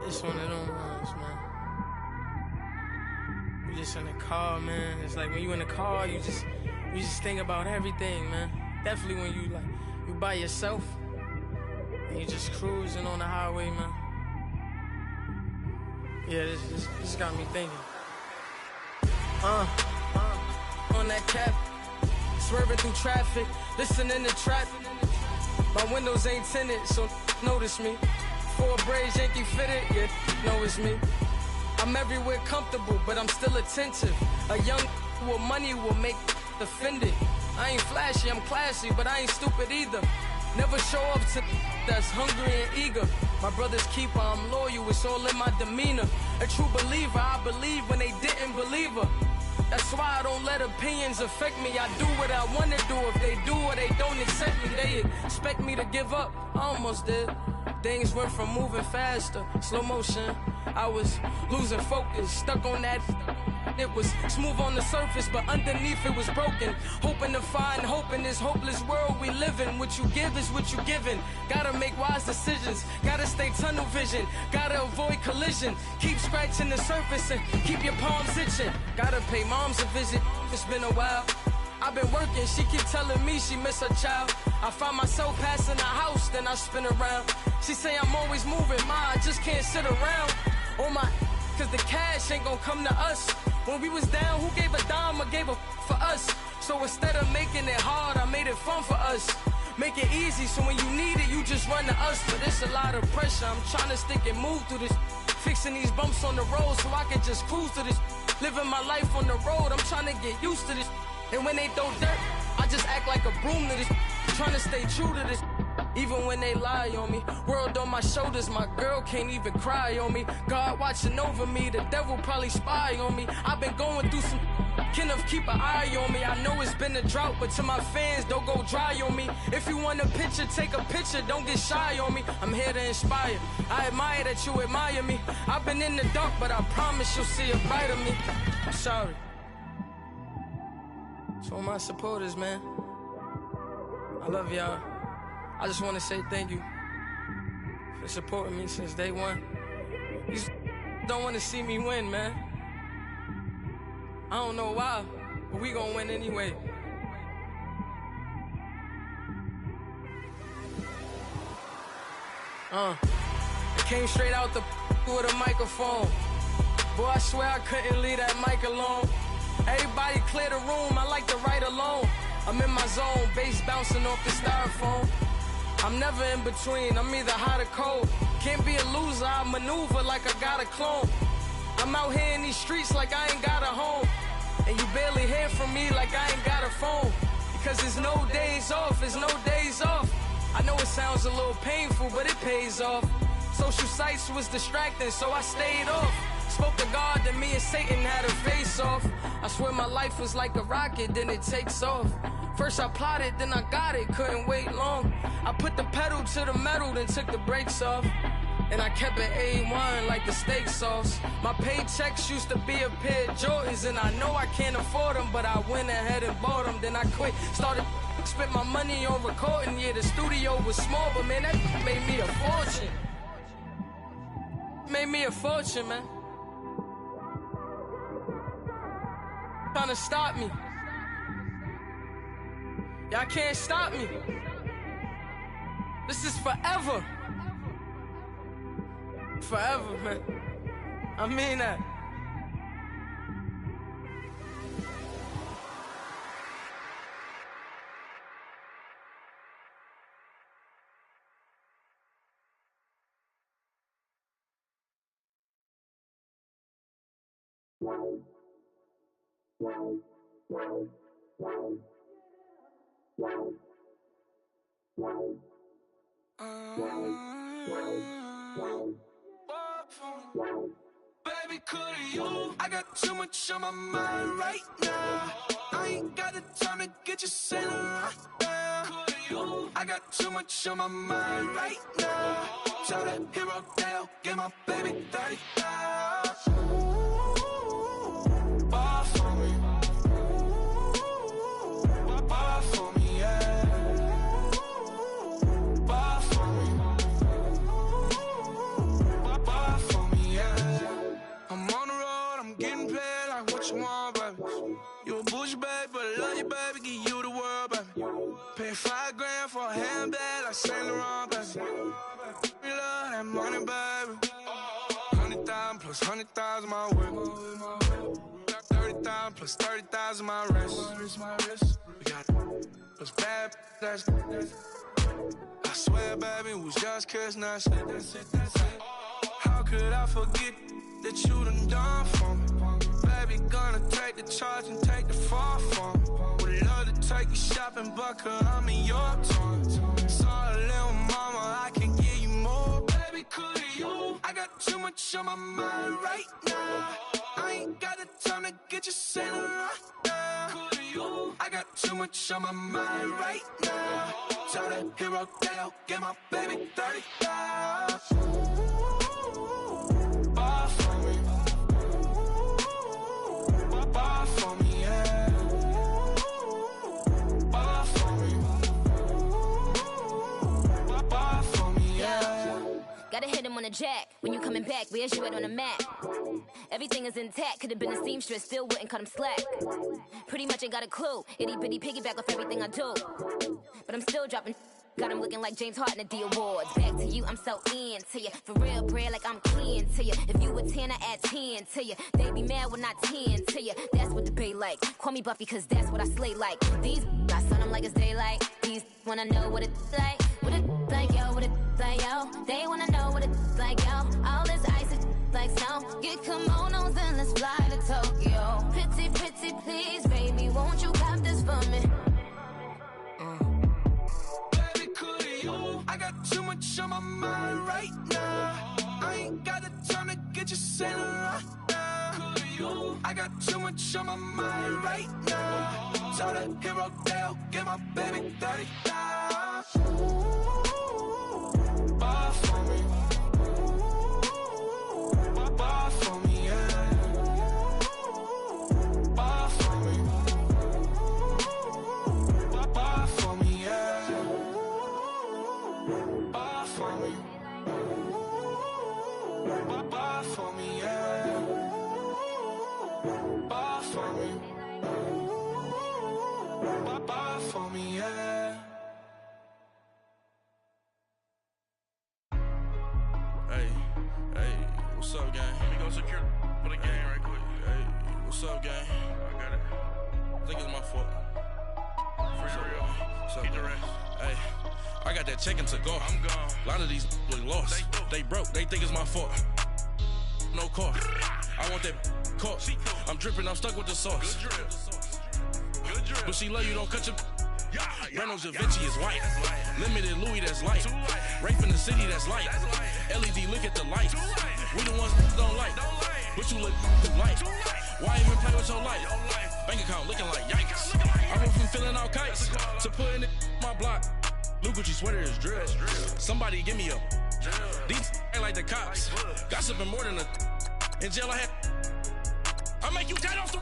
It's one of them ones, man. You just in the car, man. It's like when you in the car, you just think about everything, man. Definitely when you by yourself and you just cruising on the highway, man. Yeah, this got me thinking. On that cap, swerving through traffic, listening to trap. My windows ain't tinted, so notice me. Four braids, Yankee fitted, yeah, know it's me. I'm everywhere comfortable, but I'm still attentive. A young with money will make offended. I ain't flashy, I'm classy, but I ain't stupid either. Never show up to that's hungry and eager. My brother's keeper, I'm loyal, it's all in my demeanor. A true believer, I believe when they didn't believe her. That's why I don't let opinions affect me. I do what I wanna do. If they do or they don't accept me, they expect me to give up. I almost did. Things went from moving faster, slow motion. I was losing focus, stuck on that. It was smooth on the surface, but underneath it was broken. Hoping to find hope in this hopeless world we live in. What you give is what you given. Gotta make wise decisions, gotta stay tunnel vision, gotta avoid collision. Keep scratching the surface and keep your palms itching. Gotta pay moms a visit, it's been a while. I've been working, she keep telling me she miss her child. I find myself passing the house, then I spin around. She say I'm always moving, ma, I just can't sit around. Oh my, cause the cash ain't gon' come to us. When we was down, who gave a dime or gave a for us? So instead of making it hard, I made it fun for us. Make it easy, so when you need it, you just run to us. But it's a lot of pressure, I'm trying to stick and move through this. Fixing these bumps on the road so I can just cruise to this. Living my life on the road, I'm trying to get used to this. And when they throw dirt, I just act like a broom to this. Trying to stay true to this. Even when they lie on me, world on my shoulders, my girl can't even cry on me. God watching over me, the devil probably spy on me. I've been going through some, Kenneth keep an eye on me. I know it's been a drought, but to my fans, don't go dry on me. If you want a picture, take a picture, don't get shy on me. I'm here to inspire, I admire that you admire me. I've been in the dark, but I promise you'll see a brighter me. I'm sorry. To all my supporters, man, I love y'all. I just want to say thank you for supporting me since day one. You don't want to see me win, man. I don't know why, but we gon' win anyway. I came straight out the with a microphone. Boy, I swear I couldn't leave that mic alone. Everybody clear the room, I like to write alone. I'm in my zone, bass bouncing off the styrofoam. I'm never in between, I'm either hot or cold. Can't be a loser, I maneuver like I got a clone. I'm out here in these streets like I ain't got a home. And you barely hear from me like I ain't got a phone. Because there's no days off, there's no days off. I know it sounds a little painful, but it pays off. Social sites was distracting, so I stayed off. Spoke to God, then me and Satan had a face off. I swear my life was like a rocket, then it takes off. First I plotted, then I got it, couldn't wait long. I put the pedal to the metal, then took the brakes off. And I kept it A1 like the steak sauce. My paychecks used to be a pair of Jordans, and I know I can't afford them, but I went ahead and bought them. Then I quit, started spent my money on recording. Yeah, the studio was small, but man, that made me a fortune. Made me a fortune, man. Trying to stop me. Y'all can't stop me. This is forever. Forever, man. I mean that. Baby, couldn't you? I got too much on my mind right now. I ain't got the time to get you sailing right now. Couldn't you? I got too much on my mind right now. Tell that hero Dale, get my baby 30,000. Bar for me. Bar for me, yeah. Bar for me. Bar for me. 100, baby. 100,000 plus 100,000 my whip. Got 30,000 plus 30,000 my wrist. We got those bad, that's I swear, baby, it was just kissing, that's it. How could I forget that you done for me? Baby, gonna take the charge and take the fall from me. Would love to take you shopping, but I'm in your town. Saw a little mama, I can give you more. Baby, could you? I got too much on my mind right now. I ain't got the time to get you sailing right now. Could you? I got too much on my mind right now. Tell the hero that I'll get my baby 30,000. Bar for me. Bar for me, yeah. Bar for me. Bar for me, yeah. Gotta hit him on the jack. When you coming back, where's you at on the map? Everything is intact. Could've been a seamstress, still wouldn't cut him slack. Pretty much ain't got a clue. Itty bitty piggyback off everything I do. But I'm still dropping. Got him looking like James Harden at the awards. Back to you, I'm so into you. For real, bread, like I'm keen to you. If you a 10, I add 10 to you. They be mad when I 10 to you. That's what the bay like. Call me Buffy, cause that's what I slay like. These, I son them like it's daylight. These wanna know what it's like. What it like, yo, what it like, yo. They wanna know what it's like, yo. All this ice is like snow. Get kimonos and let's fly to Tokyo. Pretty, pretty, please, baby, won't you cop this for me? I got too much on my mind right now. I ain't got the time to get you sailing right now. I got too much on my mind right now. Tell the hero that I'll get my baby 30,000. Bar for me. Bar for me, yeah. Bar for me. Bar for me, yeah. Bar for me. Bar for me, yeah. Bar for me. Bar for me, yeah. Hey, what's up, gang? Let me go secure for the game right quick. Hey, what's up, gang? I got it. I think it's my fault. For real. What's up, the rest. Hey, I got that chicken to go. I'm gone. A lot of these look lost. They broke. They think it's my fault. No car. I want that caught. I'm dripping. I'm stuck with the sauce. Good drip. Good drip. But she love you. Don't cut your. Reynolds Da Vinci is white. Limited Louis, that's light. Rape in the city, that's light. LED, look at the light. We the ones that don't like. But you look too light. Why even play with your life? Bank account looking like yikes. I went from filling out kites to putting it in my block. Blue Gucci sweater is drill. Somebody give me a. These ain't like the cops. Gossiping more than a. In jail I had. I make you cut off the.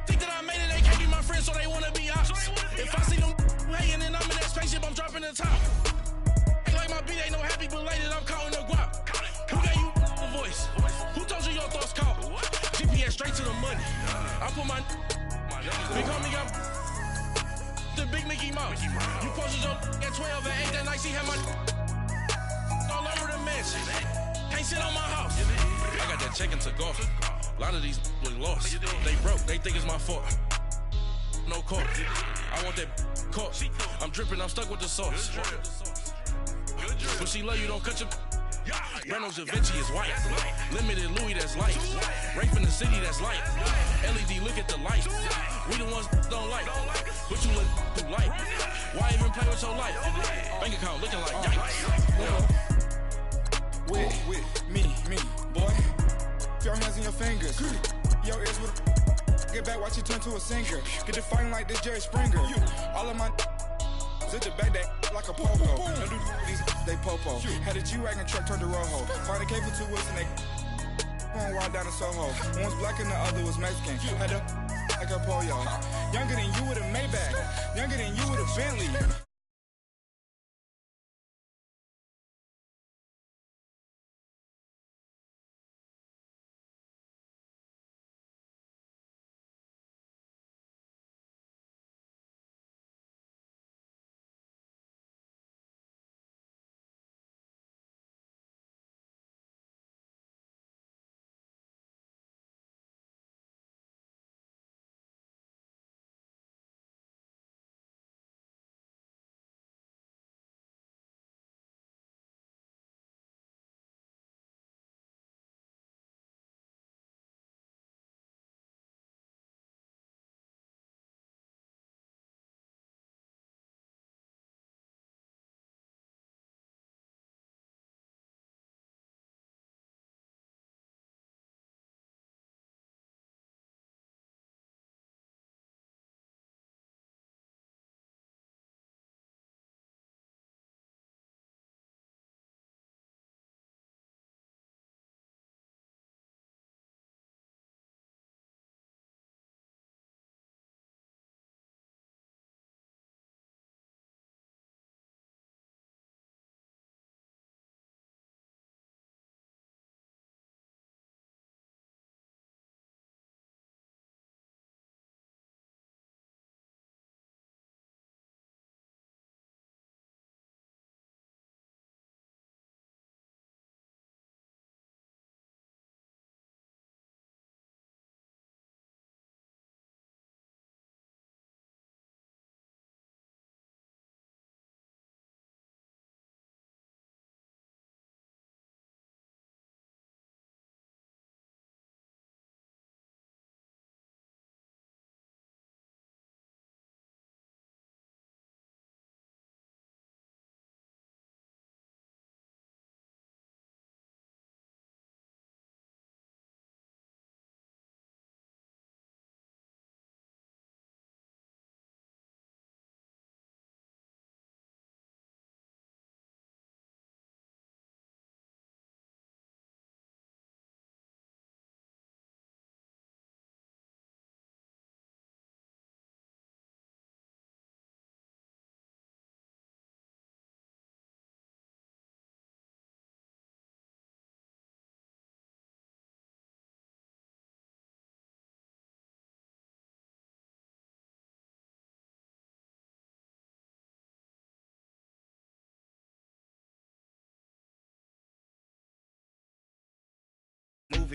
Think that I made it, they can't be my friends, so they wanna be ops. If I see them hating and I'm in that spaceship, I'm dropping the top. Ain't like my beat, ain't no happy belated, I'm counting the guap. Who gave you a voice? Who told you your thoughts count? GPS straight to the money. I put my big homie got the big Mickey Mouse. You posted your at 12 and 8 that night, she had my all over the mansion. Can't sit on my house. I got that chicken to go. A lot of these look lost. They broke, they think it's my fault. No car. I want that caught. I'm dripping, I'm stuck with the sauce. But she love you, don't cut your. Reynolds Da Vinci is white. Limited Louis, that's light. Rape in the city, that's light. LED, look at the light. We the ones that don't like. But you look too light. Why even play with your life? Bank account looking like yikes. With me, boy. Your hands and your fingers. Your ears with get back, watch you turn to a singer. Get to fighting like this Jerry Springer. All of my zip the back that like a pogo. Don't do these they popo. Had a G-Wagon truck turned to Rojo. Find a cable 2 wheels and they going wild down in Soho. One was black and the other was Mexican. Had a like a pollo. Younger than you with a Maybach. Younger than you with a Bentley.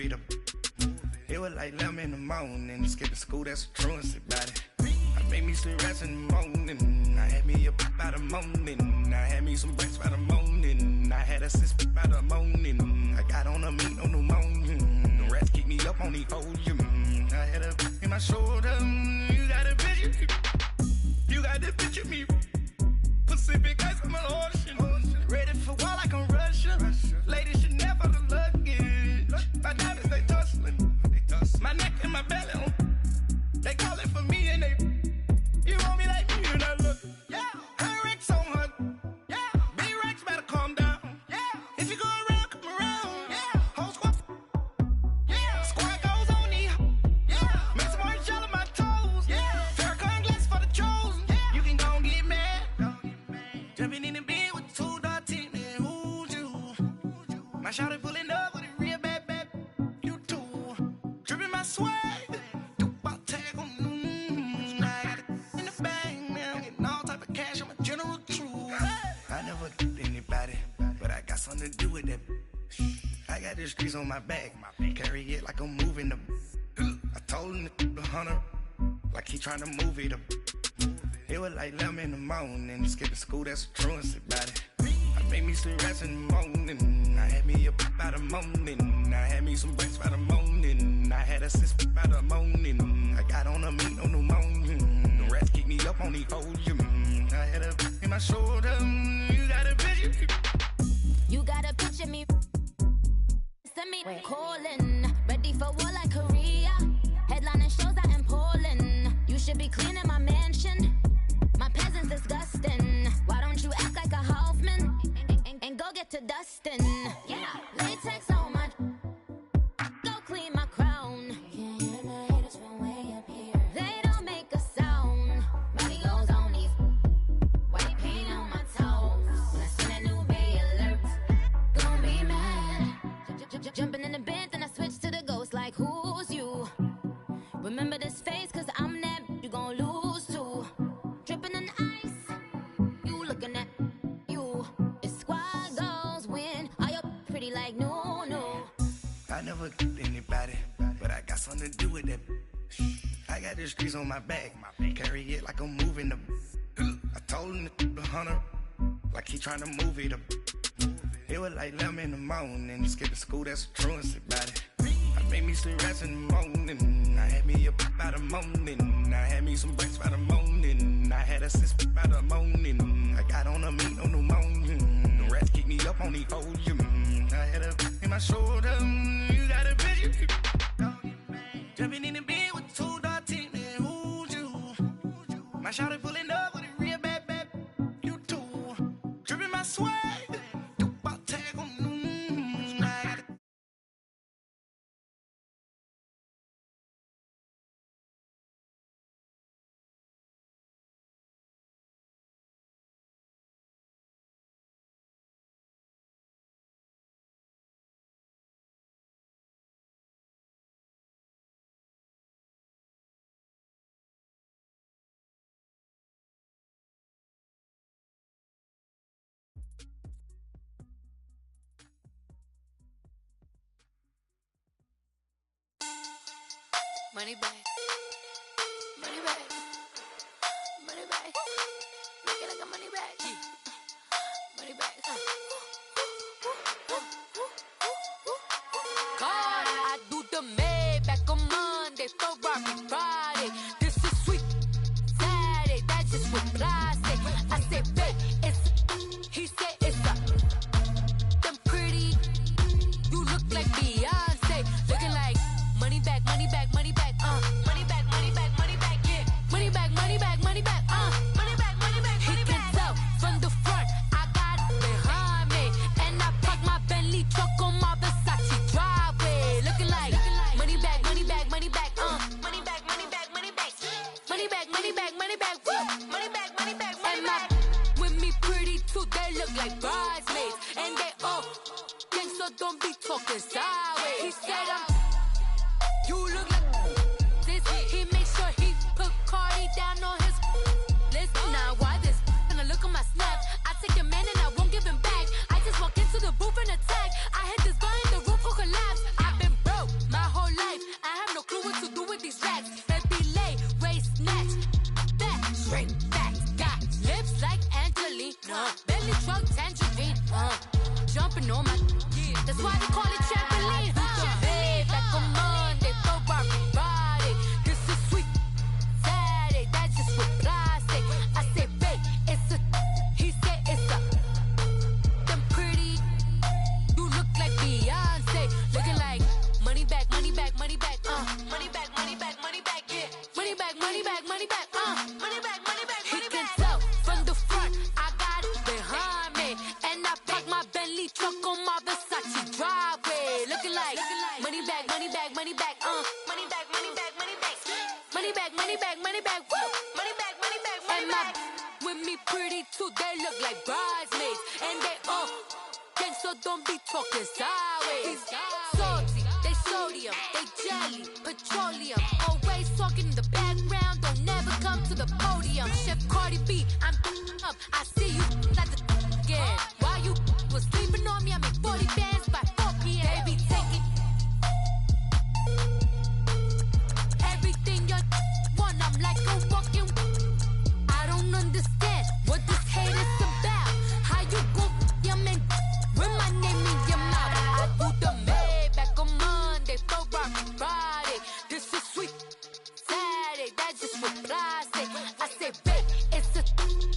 movie. It was like 11 in the morning. Skipping school, that's a truancy about it. I made me some rats in the morning. I had me a pop by the morning. I had me some breaks by the morning. I had a sis by the morning. I got on a meat on the morning. The rats keep me up on the podium. I had a in my shoulder. You got a picture. You got the picture me. Pacific ice on my ocean. Ready for war like I'm Russian. Ladies should never the luggage. My diamonds they tussling. My neck and my belly on. They call it for me and they. You want me like me and I look. Yeah. Her Rex on her. Yeah. B-Rex better calm down. Yeah. If you go around, come around. Yeah. Whole squad. Yeah. Squad goes on me. Yeah. Make some orange gel on my toes. Yeah. Farrakhan glass for the chosen. Yeah. You can go and get mad. Jumping in the bed with 2 dark teeth. Man, who's you? My shawty pulling up with a real bad. You too. Dripping my swag. Something to do with that. I got the streets on my back. Carry it like I'm moving them. I told him the 100 like he trying to move it up. It was like 11 in the morning. Skipping school, that's a truancy about it. I made me some rats in the morning. I had me a pop by the morning. I had me some breaks by the morning. I had a sis by the morning. I got on a meat on the morning. The rats keep me up on the podium. I had a in my shoulder. You got a picture. You gotta picture me. Send me calling. Ready for war like Korea. Headlining shows out in Poland. You should be cleaning my mansion. My peasants disgusting. Why don't you act like a Hoffman and go get to dustin'? Yeah, latex on my. Go clean my crown. You can't hear the haters from way up here. They don't make a sound. Body goes on these. White paint on my toes. When I see that new bay alert. Don't be mad. Jumping in the bed, then I switch to the ghost like who's you? Remember this face, cause I'm that you gon' lose too. Dripping in ice, you looking at you. It's squad goals win. Are you pretty like no? I never killed anybody, but I got something to do with that. I got the streets on my back. Carry it like I'm moving them. I told him the 100 like he trying to move it up. It was like 11 in the morning. Skipping school, that's a truancy about it. I made me some rats in the morning. I had me a pop by the morning. I had me some breaks by the morning. I had a sis by the morning. I got on a meat on the morning. The rats keep me up on the podium. I had a in my shoulder. You got a picture. Jumping in the bed with 2 dark teeth. Man, who's you? My shawty pulling up with a real bad. You too. Dripping my swag. Money back, money back, money back. Make it like a money back, money back. God, I do the Maybach on Monday, Ferrari Friday. This is sweet Saturday, that's just what I say. I say, babe, it's. He said it's a. Them pretty. You look like Beyonce, looking like money back, money back, money back. Money back, money back, money back, yeah. Money back, money back, money back, money back, money back, money back. He can tell from the front, I got it behind me. And I park my Bentley truck on my Versace driveway. Looking like money back, money back, money back, money back, money back, money back. Money back, money back, money back, money back, money back, money back. With me pretty too, they look like bridesmaids. And they all gang, so don't be talking sideways. He said you look like this. He make sure he put Cardi down on his list. Now why this? Gonna look on my snap. I take your man and I won't give him back. I just walk into the booth and attack. I hit this guy in the roof will collapse. I've been broke Money back, money back, money back, money back, money back, money back, money back, money back, money back, woo. Money back, money back, money back. With me pretty too, they look like bridesmaids, and they all gang, so don't be talking sideways. Salty, they sodium, they jelly, petroleum. Always talking in the background, don't never come to the podium. Chef Cardi B, I'm up. I see you at the again. While you was sleeping on me, I make 40 bands by 4 p.m. Baby, take it. Everything you want, I'm like a walking. I don't understand what this hate is about. How you go, your man, with my name in your mouth. I do the Maybach on Monday, for rock Friday. This is sweet Saturday, that's just what I say. I say, babe, it's a,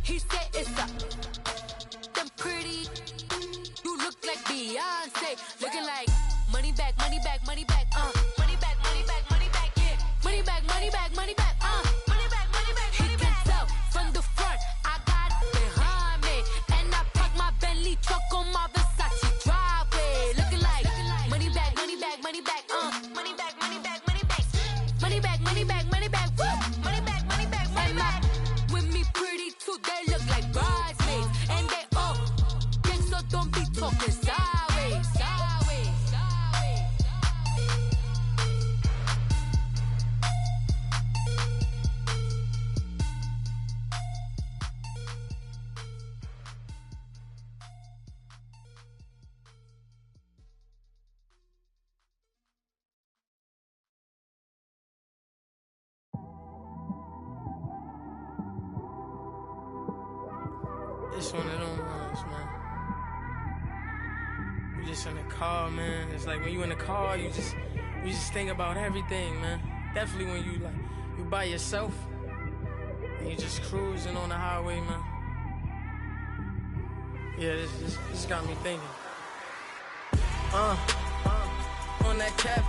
he said it's a. Them pretty, you look like Beyonce, looking like money back, money back, money back, money back, money back, money back, yeah, money back, money back, money back, money back, money back. He can tell from the front, I got it behind me, and I park my Bentley truck on my Versace driveway, looking like money back, money back, money back, money back, money back, money back, money back, money back, money back, woo, money back, money back, money back. With me pretty too, they look like bridesmaids, and they all gang, so don't be talking sideways, sideways, sideways. It's one of them ones, man. You just in the car, man. It's like when you in the car, you just think about everything, man. Definitely when you by yourself and you just cruising on the highway, man. Yeah, this got me thinking. On that cap,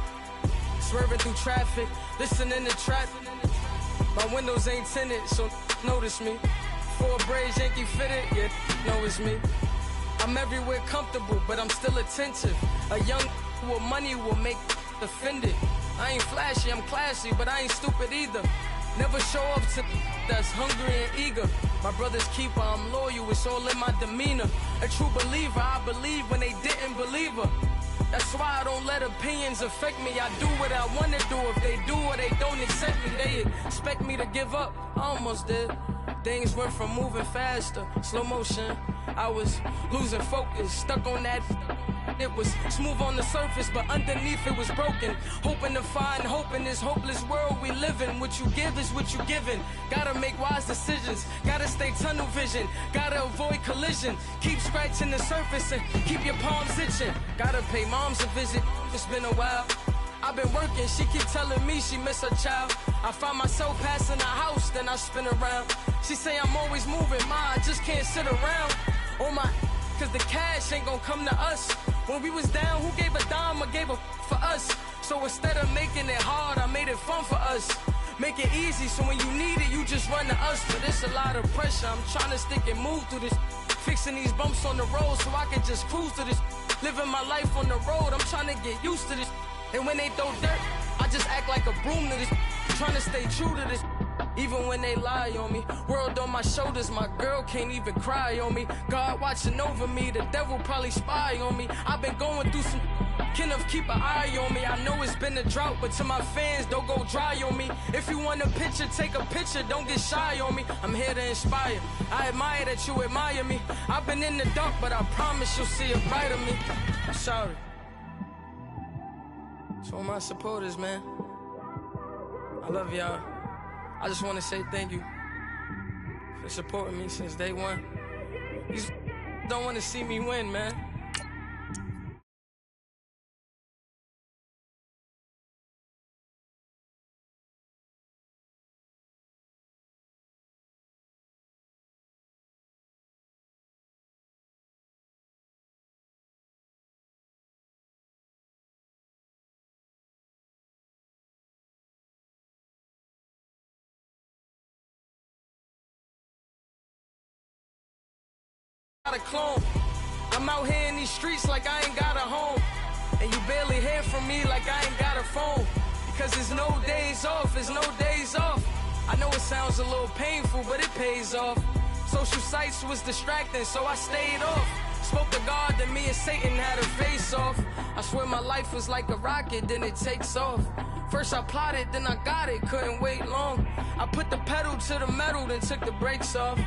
swerving through traffic, listening to trap. My windows ain't tinted, so notice me. 4 braids, Yankee fitted, yeah, know it's me. I'm everywhere comfortable, but I'm still attentive. A young with money will make offended. I ain't flashy, I'm classy, but I ain't stupid either. Never show up to that's hungry and eager. My brother's keeper, I'm loyal, it's all in my demeanor. A true believer, I believe when they didn't believe her. That's why I don't let opinions affect me. I do what I want to do. If they do or they don't accept me, they expect me to give up. I almost did. Things went from moving faster, slow motion. I was losing focus, stuck on that. It was smooth on the surface, but underneath it was broken. Hoping to find hope in this hopeless world we live in. What you give is what you given. Gotta make wise decisions. Gotta stay tunnel vision. Gotta avoid collision. Keep scratching the surface and keep your palms itching. Gotta pay moms a visit. It's been a while. I've been working, she keep telling me she miss her child. I find myself passing her house, then I spin around. She say I'm always moving, ma, I just can't sit around. Oh my, cause the cash ain't gonna come to us. When we was down, who gave a dime or gave a for us? So instead of making it hard, I made it fun for us. Make it easy, so when you need it, you just run to us. But it's a lot of pressure, I'm trying to stick and move through this. Fixing these bumps on the road so I can just cruise to this. Living my life on the road, I'm trying to get used to this. And when they throw dirt, I just act like a broom to this. Trying to stay true to this. Even when they lie on me. World on my shoulders, my girl can't even cry on me. God watching over me, the devil probably spy on me. I've been going through some, can of keep an eye on me. I know it's been a drought, but to my fans, don't go dry on me. If you want a picture, take a picture, don't get shy on me. I'm here to inspire, I admire that you admire me. I've been in the dark, but I promise you'll see a brighter me. I'm sorry. To all my supporters, man, I love y'all. I just want to say thank you for supporting me since day one. You don't want to see me win, man. A clone. I'm out here in these streets like I ain't got a home. And you barely hear from from me like I ain't got a phone. Because there's no days off, there's no days off. I know it sounds a little painful, but it pays off. Social sites was distracting, so I stayed off. Spoke to God, then me and Satan had a face off. I swear my life was like a rocket, then it takes off. First I plotted, then I got it, couldn't wait long. I put the pedal to the metal, then took the brakes off.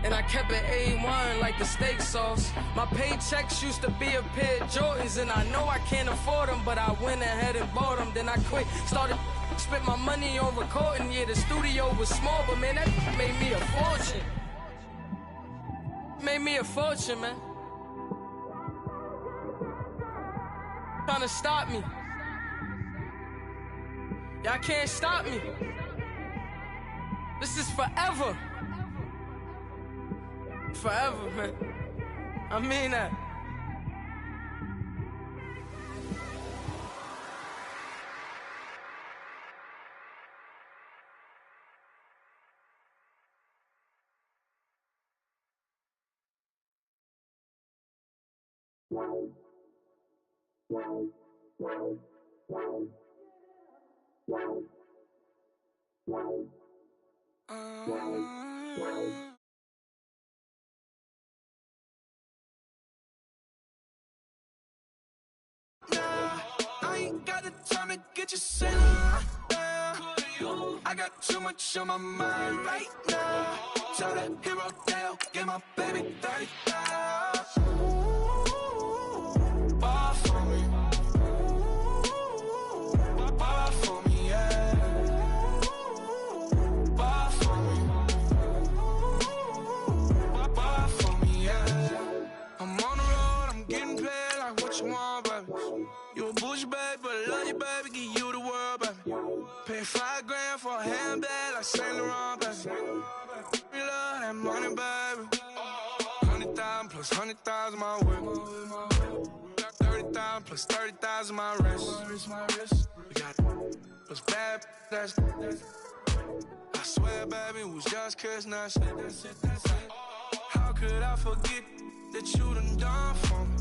And I kept it A1 like the steak sauce. My paychecks used to be a pair of Jordans, and I know I can't afford them, but I went ahead and bought them. Then I quit, started spent my money on recording. Yeah, the studio was small, but man, that made me a fortune. Made me a fortune, man. Trying to stop me. Y'all can't stop me. This is forever. Forever, man. I mean that. I ain't got the time to get you sailing down. I got too much on my mind right now. Tell that hero Dale, get my baby 30,000. Bar for me. Bar for me, yeah. Bar for me. Bar for me, yeah. I'm on the road, I'm getting paid like what you want, baby. You a bougie, baby, but I love you, baby, give you the world, baby. Pay $5 grand for a handbag like Saint Laurent, baby. We love that money, baby. 100,000 plus 100,000 my whip. Got 30,000 plus 30,000 my wrist. We got plus bad, that's I swear, baby, it was just kiss, that's it. How could I forget that you done for me?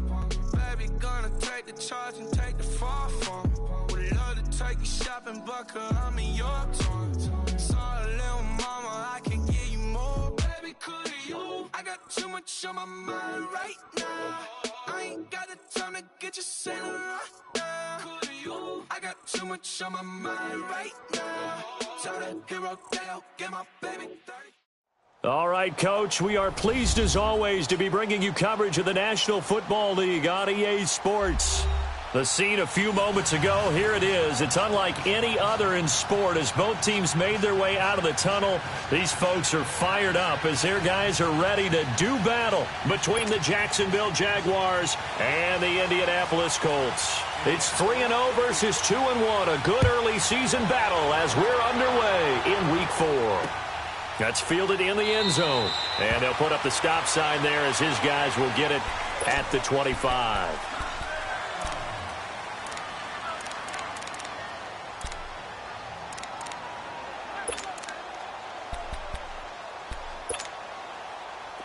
Baby, gonna take the charge and take the fall from me. Would love to take you shopping, but I'm in your town. Sorry, little mama, I can give you more. Baby, could you? I got too much on my mind right now. I ain't got the time to get you sailing right now. Could you? I got too much on my mind right now. Tell that hero Dale, get my baby 30. All right, Coach, we are pleased as always to be bringing you coverage of the National Football League on EA Sports. The scene a few moments ago, here it is. It's unlike any other in sport as both teams made their way out of the tunnel. These folks are fired up as their guys are ready to do battle between the Jacksonville Jaguars and the Indianapolis Colts. It's 3-0 versus 2-1, a good early season battle as we're underway in Week 4. That's fielded in the end zone. And they'll put up the stop sign there as his guys will get it at the 25.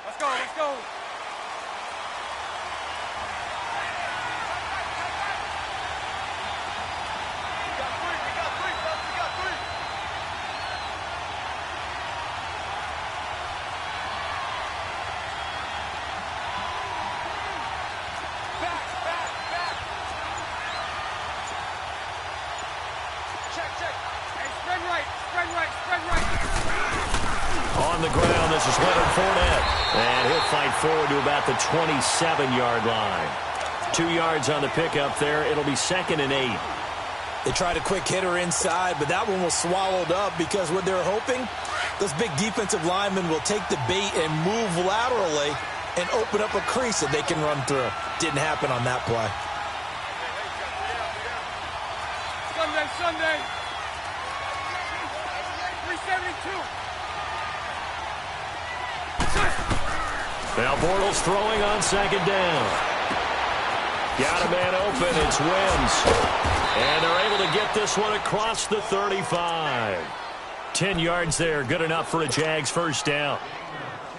Let's go. On the ground, this is Leonard Fournette. And he'll fight forward to about the 27-yard line. 2 yards on the pickup there. It'll be 2nd and 8. They tried a quick hitter inside, but that one was swallowed up because what they're hoping, those big defensive linemen will take the bait and move laterally and open up a crease that they can run through. Didn't happen on that play. Sunday. 372. Now Bortles throwing on 2nd down. Got a man open. It's Wims. And they're able to get this one across the 35. 10 yards there. Good enough for a Jags first down.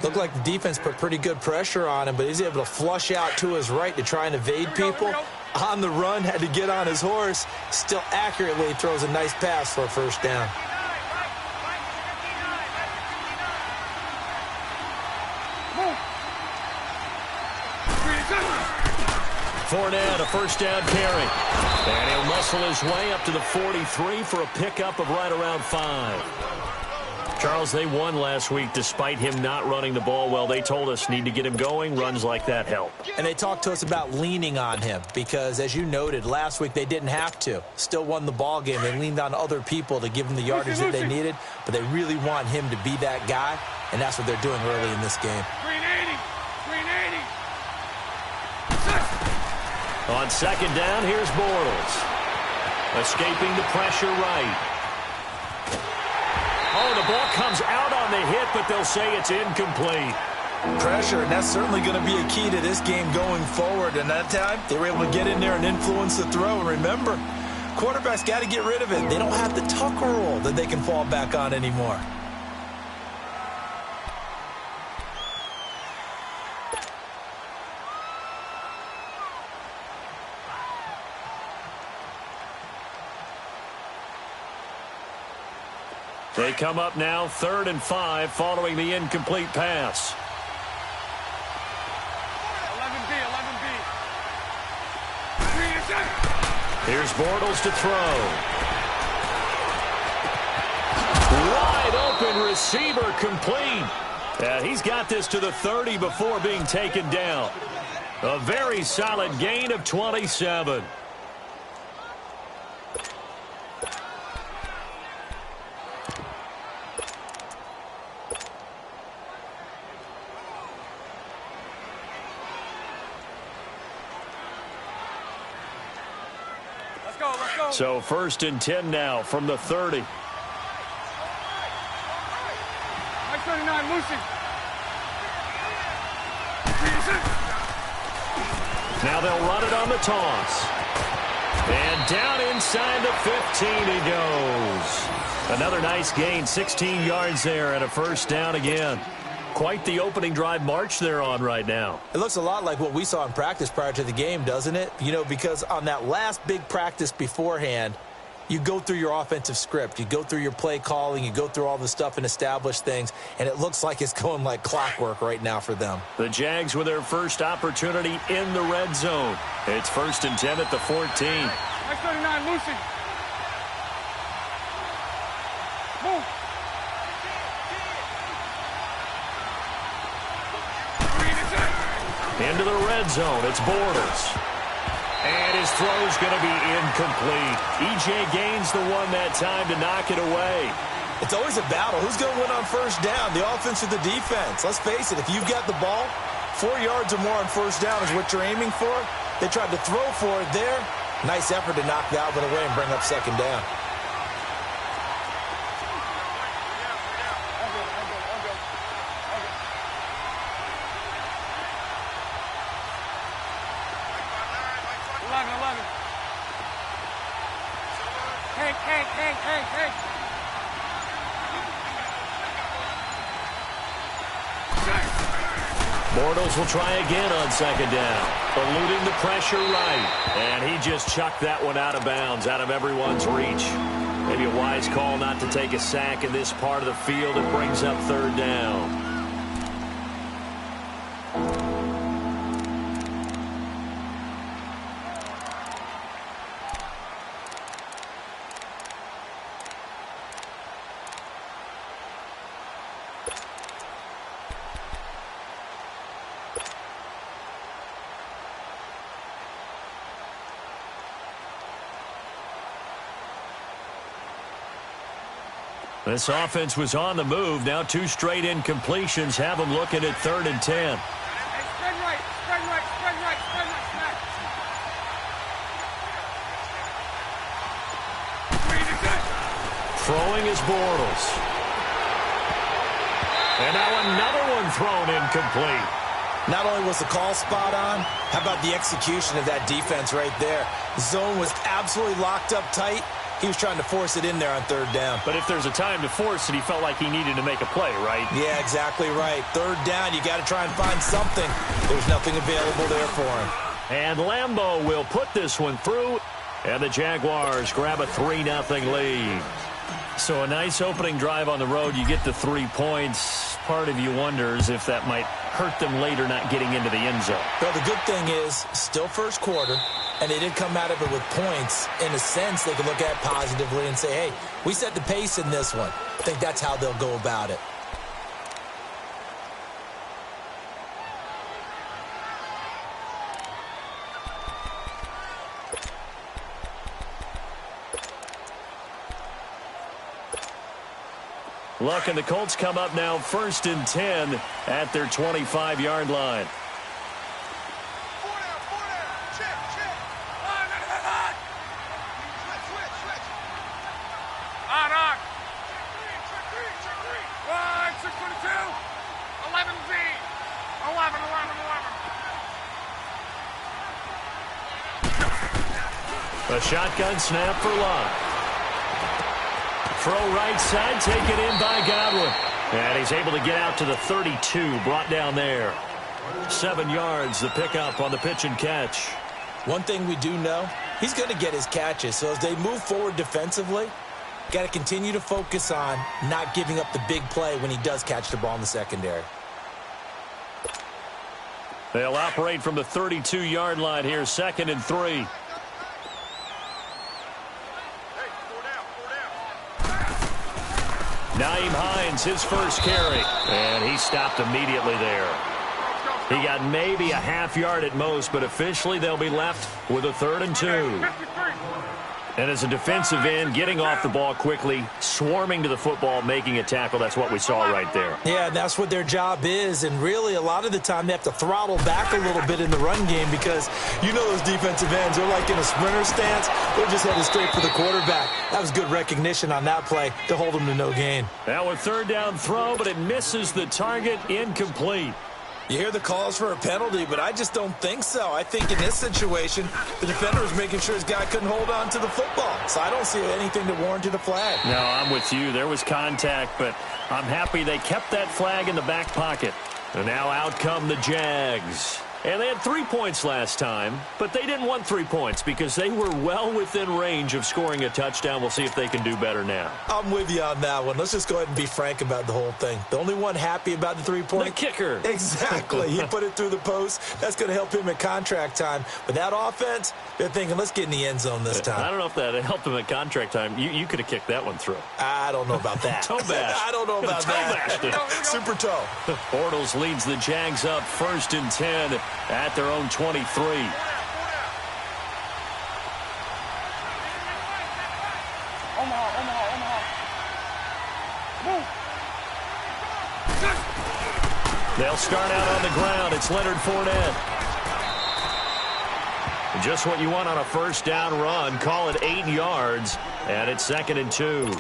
Looked like the defense put pretty good pressure on him, but he's able to flush out to his right to try and evade people. On the run, had to get on his horse. Still accurately throws a nice pass for a first down. Fournette, a first down carry. And he'll muscle his way up to the 43 for a pickup of right around 5. Charles, they won last week despite him not running the ball well. They told us need to get him going. Runs like that help. And they talked to us about leaning on him because, as you noted, last week they didn't have to. Still won the ball game. They leaned on other people to give them the yardage that they needed, but they really want him to be that guy, and that's what they're doing early in this game. 380. On second down, here's Bortles. Escaping the pressure right. Oh, the ball comes out on the hit, but they'll say it's incomplete. Pressure, and that's certainly going to be a key to this game going forward. And that time, they were able to get in there and influence the throw. And remember, quarterbacks got to get rid of it. They don't have the Tucker rule that they can fall back on anymore. They come up now 3rd and 5 following the incomplete pass. 11B. Here's Bortles to throw. Wide open receiver complete. He's got this to the 30 before being taken down. A very solid gain of 27. Let's go. So 1st and 10 now from the 30. Mike 39, Lucy. Now they'll run it on the toss. And down inside the 15 he goes. Another nice gain, 16 yards there and a first down again. Quite the opening drive march they're on right now. It looks a lot like what we saw in practice prior to the game, doesn't it? You know, because on that last big practice beforehand, you go through your offensive script. You go through your play calling. You go through all the stuff and establish things. And it looks like it's going like clockwork right now for them. The Jags with their first opportunity in the red zone. It's 1st and 10 at the 14. Mike 39, Lucy. Move. Into the red zone, it's Bortles. And his throw's going to be incomplete. E.J. gains the one that time to knock it away. It's always a battle. Who's going to win on first down, the offense or the defense? Let's face it, if you've got the ball, 4 yards or more on first down is what you're aiming for. They tried to throw for it there. Nice effort to knock that one away and bring up second down. Hey. Bortles will try again on second down. Eluding the pressure right. And he just chucked that one out of bounds, out of everyone's reach. Maybe a wise call not to take a sack in this part of the field. It brings up 3rd down. This offense was on the move. Now 2 straight incompletions have them looking at 3rd and 10. Hey, spread right. Throwing is Bortles. And now another one thrown incomplete. Not only was the call spot on, how about the execution of that defense right there? The zone was absolutely locked up tight. He was trying to force it in there on 3rd down. But if there's a time to force it, he felt like he needed to make a play, right? Yeah, exactly right. 3rd down, you got to try and find something. There's nothing available there for him. And Lambeau will put this one through, and the Jaguars grab a 3-0 lead. So a nice opening drive on the road. You get the 3 points. Part of you wonders if that might hurt them later not getting into the end zone. Well, the good thing is, still first quarter, and they did come out of it with points. In a sense, they can look at positively and say, hey, we set the pace in this one. I think that's how they'll go about it. Look, and the Colts come up now 1st and 10 at their 25-yard line. A shotgun snap for Locke. Throw right side, taken in by Godwin. And he's able to get out to the 32, brought down there. 7 yards, the pickup on the pitch and catch. One thing we do know, he's going to get his catches. So as they move forward defensively, got to continue to focus on not giving up the big play when he does catch the ball in the secondary. They'll operate from the 32-yard line here, 2nd and 3. Nyheim Hines, his first carry, and he stopped immediately there. He got maybe a half yard at most, but officially they'll be left with a 3rd and 2. And as a defensive end, getting off the ball quickly, swarming to the football, making a tackle, that's what we saw right there. Yeah, that's what their job is, and really a lot of the time they have to throttle back a little bit in the run game because you know those defensive ends, they're like in a sprinter stance, they're just headed straight for the quarterback. That was good recognition on that play to hold them to no gain. Now a 3rd down throw, but it misses the target, incomplete. You hear the calls for a penalty, but I just don't think so. I think in this situation, the defender was making sure his guy couldn't hold on to the football. So I don't see anything to warrant a flag. No, I'm with you. There was contact, but I'm happy they kept that flag in the back pocket. And now out come the Jags. And they had 3 points last time, but they didn't want 3 points because they were well within range of scoring a touchdown. We'll see if they can do better now. I'm with you on that one. Let's just go ahead and be frank about the whole thing. The only one happy about the 3-point. The kicker. Exactly. He put it through the post. That's going to help him at contract time. But that offense, they're thinking, let's get in the end zone this time. I don't know if that helped him at contract time. You could have kicked that one through. I don't know about that. Toe bash. I don't know about that. Super toe. Bortles leads the Jags up 1st and 10 at their own 23. They'll start out on the ground. It's Leonard Fournette. Just what you want on a 1st down run. Call it 8 yards, and it's 2nd and 2.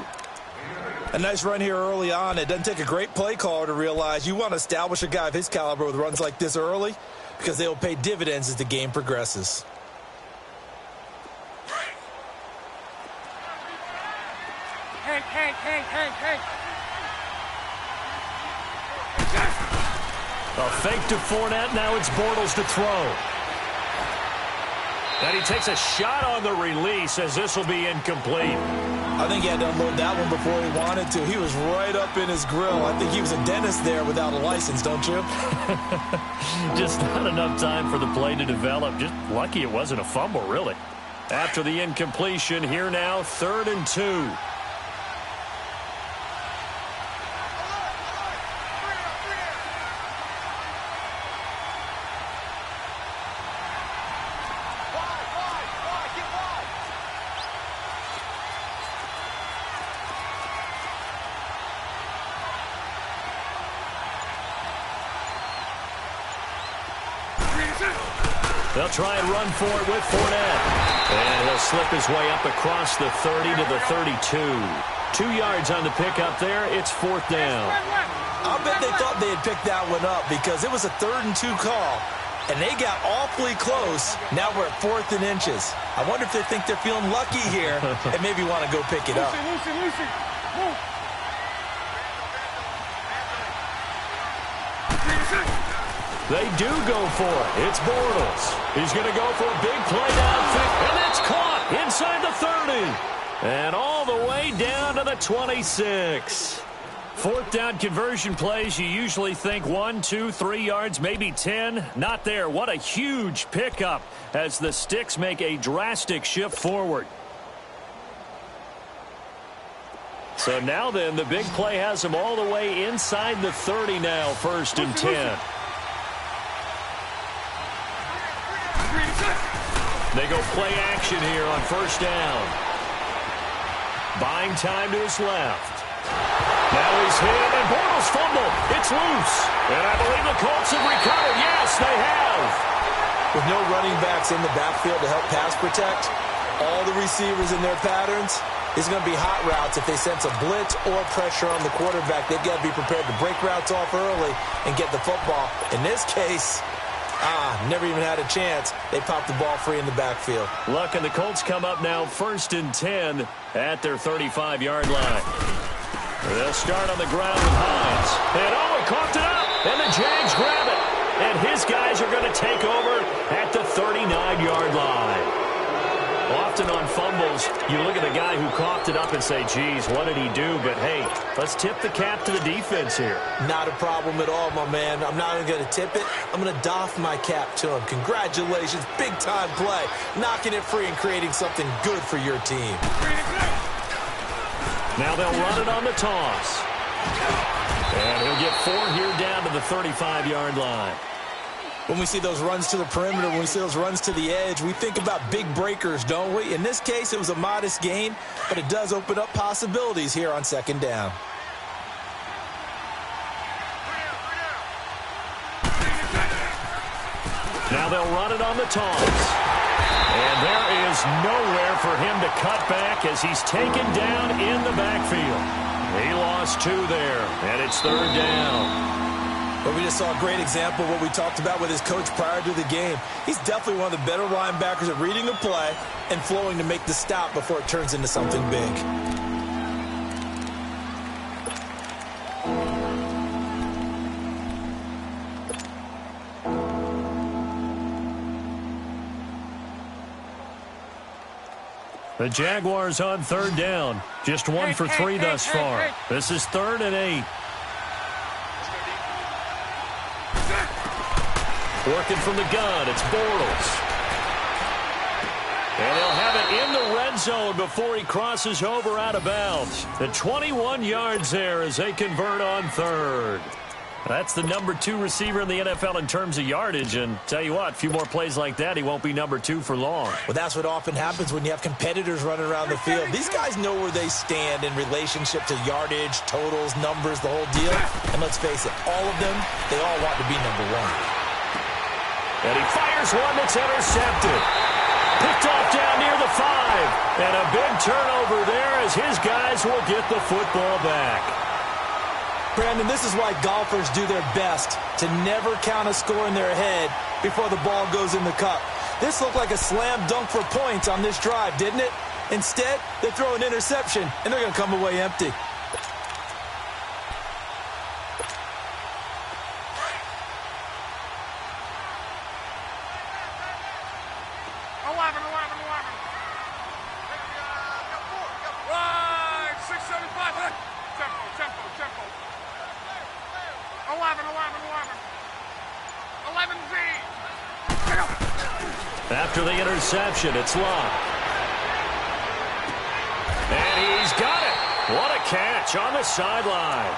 A nice run here early on. It doesn't take a great play caller to realize you want to establish a guy of his caliber with runs like this early because they will pay dividends as the game progresses. A fake to Fournette. Now it's Bortles to throw. And he takes a shot on the release as this will be incomplete. I think he had to unload that one before he wanted to. He was right up in his grill. I think he was a dentist there without a license, don't you? Just not enough time for the play to develop. Just lucky it wasn't a fumble, really. After the incompletion, here now, 3rd and 2. They'll try and run for it with Fournette. And he'll slip his way up across the 30 to the 32. 2 yards on the pickup there. It's 4th down. I'll bet they thought they had picked that one up because it was a 3rd and 2 call. And they got awfully close. Now we're at 4th and inches. I wonder if they think they're feeling lucky here and maybe want to go pick it up. They do go for it. It's Bortles. He's going to go for a big play downfield, and that's caught inside the 30. And all the way down to the 26. Fourth down conversion plays, you usually think 1, 2, 3 yards, maybe 10. Not there. What a huge pickup as the Sticks make a drastic shift forward. So now then, the big play has them all the way inside the 30 now, 1st and 10. They go play action here on 1st down. Buying time to his left. Now he's hit, and Bortles fumbled. It's loose. And I believe the Colts have recovered. Yes, they have. With no running backs in the backfield to help pass protect, all the receivers in their patterns, it's going to be hot routes. If they sense a blitz or pressure on the quarterback, they've got to be prepared to break routes off early and get the football. In this case, never even had a chance. They popped the ball free in the backfield. Luck, and the Colts come up now 1st and 10 at their 35-yard line. They'll start on the ground with Hines. And he coughed it up. And the Jags grab it. And his guys are going to take over at the 39-yard line. Often on fumbles, you look at the guy who coughed it up and say, geez, what did he do? But, hey, let's tip the cap to the defense here. Not a problem at all, my man. I'm not even going to tip it. I'm going to doff my cap to him. Congratulations. Big-time play. Knocking it free and creating something good for your team. Now they'll run it on the toss. And he'll get 4 here down to the 35-yard line. When we see those runs to the perimeter, when we see those runs to the edge, we think about big breakers, don't we? In this case, it was a modest gain, but it does open up possibilities here on 2nd down. Now they'll run it on the toss. And there is nowhere for him to cut back as he's taken down in the backfield. He lost 2 there, and it's 3rd down. But we just saw a great example of what we talked about with his coach prior to the game. He's definitely one of the better linebackers at reading a play and flowing to make the stop before it turns into something big. The Jaguars on 3rd down. Just 1 for 3 thus far. This is 3rd and 8. Working from the gun, it's Bortles. And he'll have it in the red zone before he crosses over out of bounds. The 21 yards there as they convert on 3rd. That's the number 2 receiver in the NFL in terms of yardage. And tell you what, a few more plays like that, he won't be number 2 for long. Well, that's what often happens when you have competitors running around the field. These guys know where they stand in relationship to yardage, totals, numbers, the whole deal. And let's face it, all of them, they all want to be number 1. And he fires one that's intercepted. Picked off down near the 5. And a big turnover there as his guys will get the football back. Brandon, this is why golfers do their best to never count a score in their head before the ball goes in the cup. This looked like a slam dunk for points on this drive, didn't it? Instead, they throw an interception, and they're going to come away empty. After the interception, it's Locke. And he's got it. What a catch on the sideline.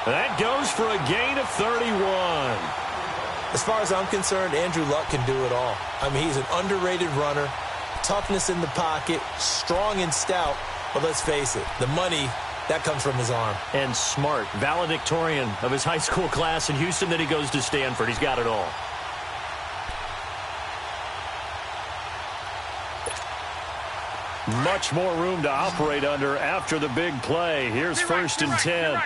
That goes for a gain of 31. As far as I'm concerned, Andrew Luck can do it all. I mean, he's an underrated runner, toughness in the pocket, strong and stout. But let's face it, the money, that comes from his arm. And smart, valedictorian of his high school class in Houston. Then he goes to Stanford. He's got it all. Much more room to operate under after the big play. Here's 1st and 10. 11Z.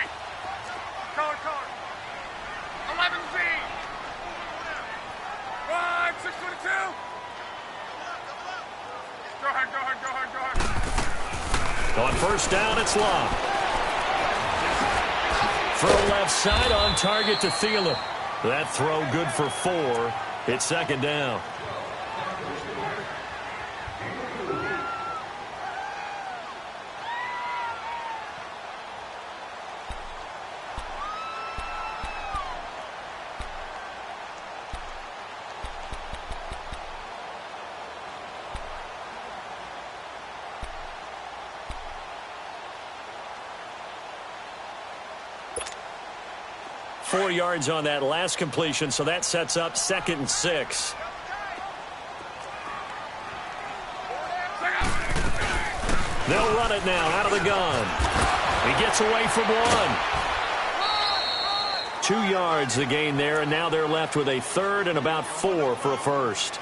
Right, 622. Go ahead. On 1st down, it's Locke. Throw left side on target to Thielen. That throw good for 4. It's second down. Four yards on that last completion, so that sets up 2nd and 6. They'll run it now out of the gun. He gets away from 1. 2 yards the gain there, and now they're left with a 3rd and about 4 for a first.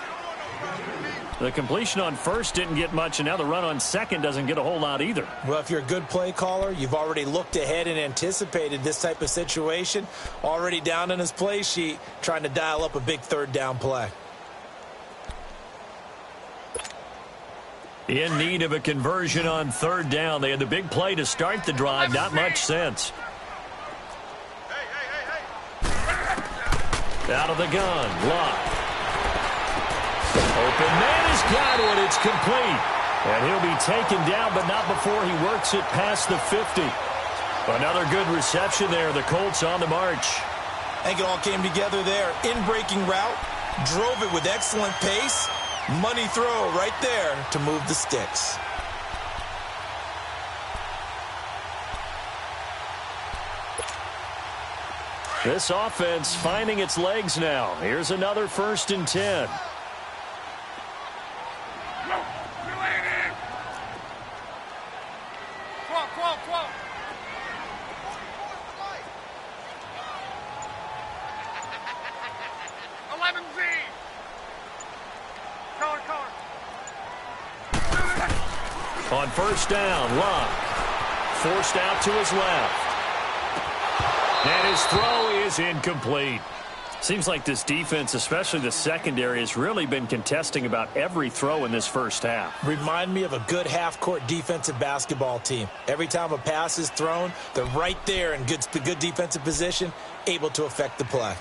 The completion on first didn't get much, and now the run on second doesn't get a whole lot either. Well, if you're a good play caller, you've already looked ahead and anticipated this type of situation. Already down in his play sheet, trying to dial up a big 3rd down play. In need of a conversion on 3rd down. They had the big play to start the drive. Not much sense. Out of the gun. Lock. Open man has got it. It's complete. And he'll be taken down, but not before he works it past the 50. Another good reception there. The Colts on the march. I think it all came together there. In-breaking route. Drove it with excellent pace. Money throw right there to move the sticks. This offense finding its legs now. Here's another 1st and 10. On 1st down, Luck forced out to his left. And his throw is incomplete. Seems like this defense, especially the secondary, has really been contesting about every throw in this first half. Remind me of a good half-court defensive basketball team. Every time a pass is thrown, they're right there in good defensive position, able to affect the play.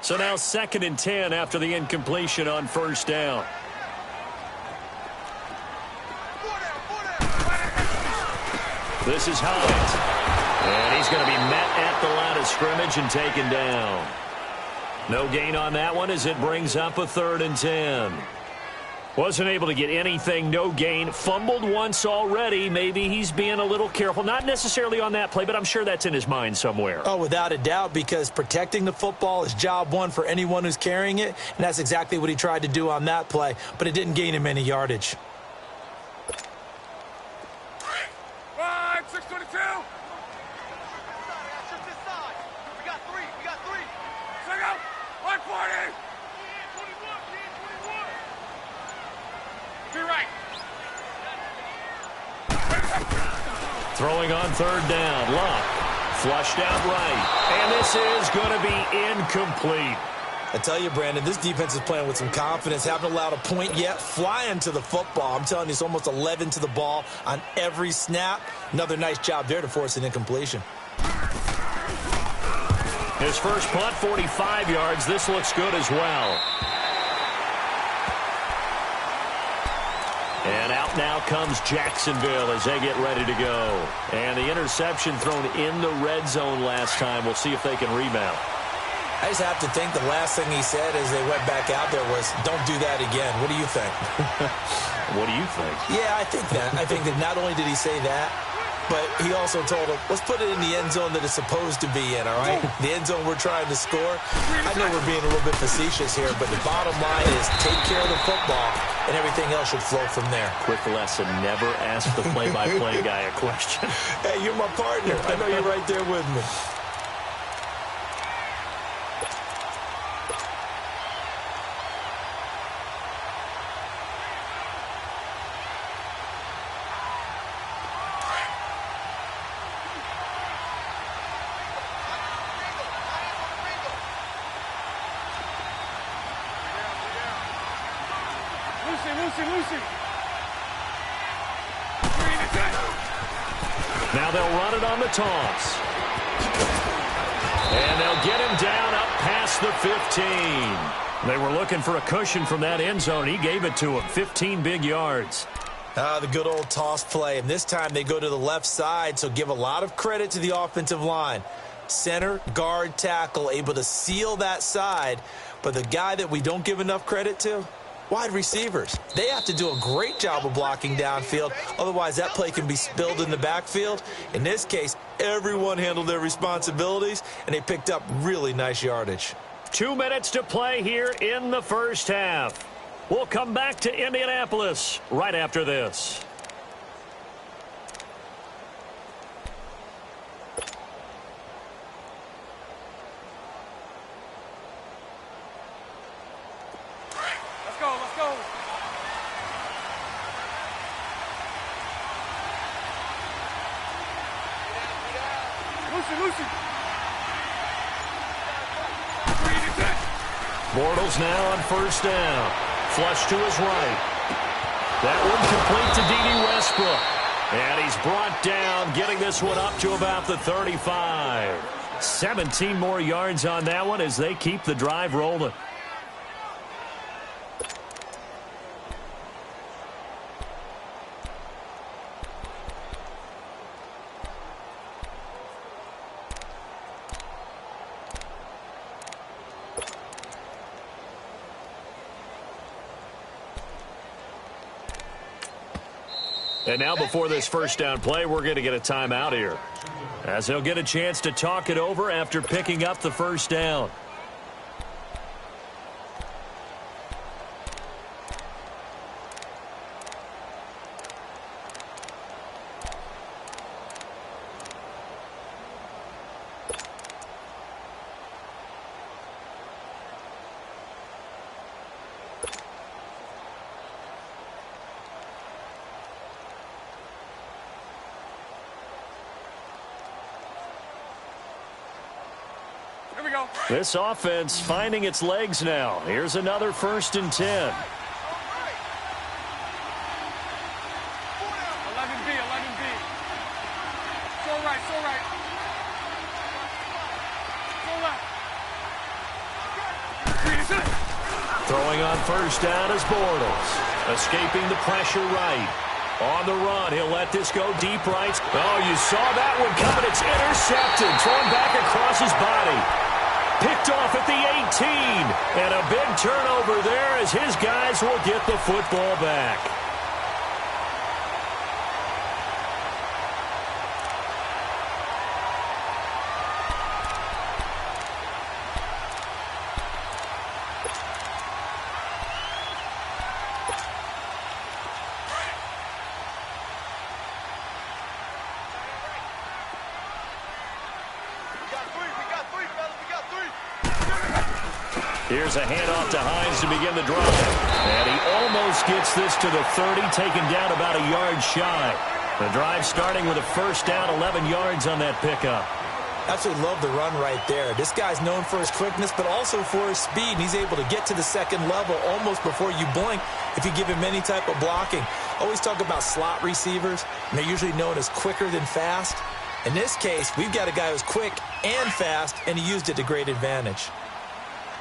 So now 2nd and 10 after the incompletion on 1st down. This is Hines. And he's going to be met at the line of scrimmage and taken down. No gain on that one as it brings up a 3rd and 10. Wasn't able to get anything, no gain. Fumbled once already. Maybe he's being a little careful. Not necessarily on that play, but I'm sure that's in his mind somewhere. Oh, without a doubt, because protecting the football is job one for anyone who's carrying it, and that's exactly what he tried to do on that play, but it didn't gain him any yardage. 622. We got three. Check out. 140. Be right. Throwing on 3rd down. Luck flushed out right. And this is going to be incomplete. I tell you, Brandon, this defense is playing with some confidence. Haven't allowed a point yet. Flying to the football. I'm telling you, it's almost 11 to the ball on every snap. Another nice job there to force an incompletion. His first punt, 45 yards. This looks good as well. And out now comes Jacksonville as they get ready to go. And the interception thrown in the red zone last time. We'll see if they can rebound. I just have to think the last thing he said as they went back out there was, don't do that again. What do you think? What do you think? Yeah, I think that. I think that not only did he say that, but he also told him, let's put it in the end zone that it's supposed to be in, all right? The end zone we're trying to score. I know we're being a little bit facetious here, but the bottom line is take care of the football, and everything else should flow from there. Quick lesson, never ask the play-by-play guy a question. Hey, you're my partner. I know you're right there with me. Now they'll run it on the toss. And they'll get him down up past the 15. They were looking for a cushion from that end zone. He gave it to him. 15 big yards. The good old toss play. And this time they go to the left side, so give a lot of credit to the offensive line. Center, guard, tackle, able to seal that side. But the guy that we don't give enough credit to, wide receivers. They have to do a great job of blocking downfield. Otherwise, that play can be spilled in the backfield. In this case, everyone handled their responsibilities, and they picked up really nice yardage. 2 minutes to play here in the first half. We'll come back to Indianapolis right after this. Let's go. Lucy. Bortles now on first down. Flush to his right. That one complete to D.D. Westbrook. And he's brought down, getting this one up to about the 35. 17 more yards on that one as they keep the drive rolling. And now before this first down play, we're going to get a timeout here, as he'll get a chance to talk it over after picking up the first down. This offense finding its legs now. Here's another 1st and 10. 11B. So right. Throwing on first down is Bortles. Escaping the pressure right. On the run, he'll let this go deep right. Oh, you saw that one coming. It's intercepted. Thrown back across his body. Picked off at the 18. And a big turnover there as his guys will get the football back. Here's a handoff to Hines to begin the drive. And he almost gets this to the 30, taken down about a yard shy. The drive starting with a first down, 11 yards on that pickup. Absolutely love the run right there. This guy's known for his quickness, but also for his speed. And he's able to get to the second level almost before you blink if you give him any type of blocking. Always talk about slot receivers, and they're usually known as quicker than fast. In this case, we've got a guy who's quick and fast, and he used it to great advantage.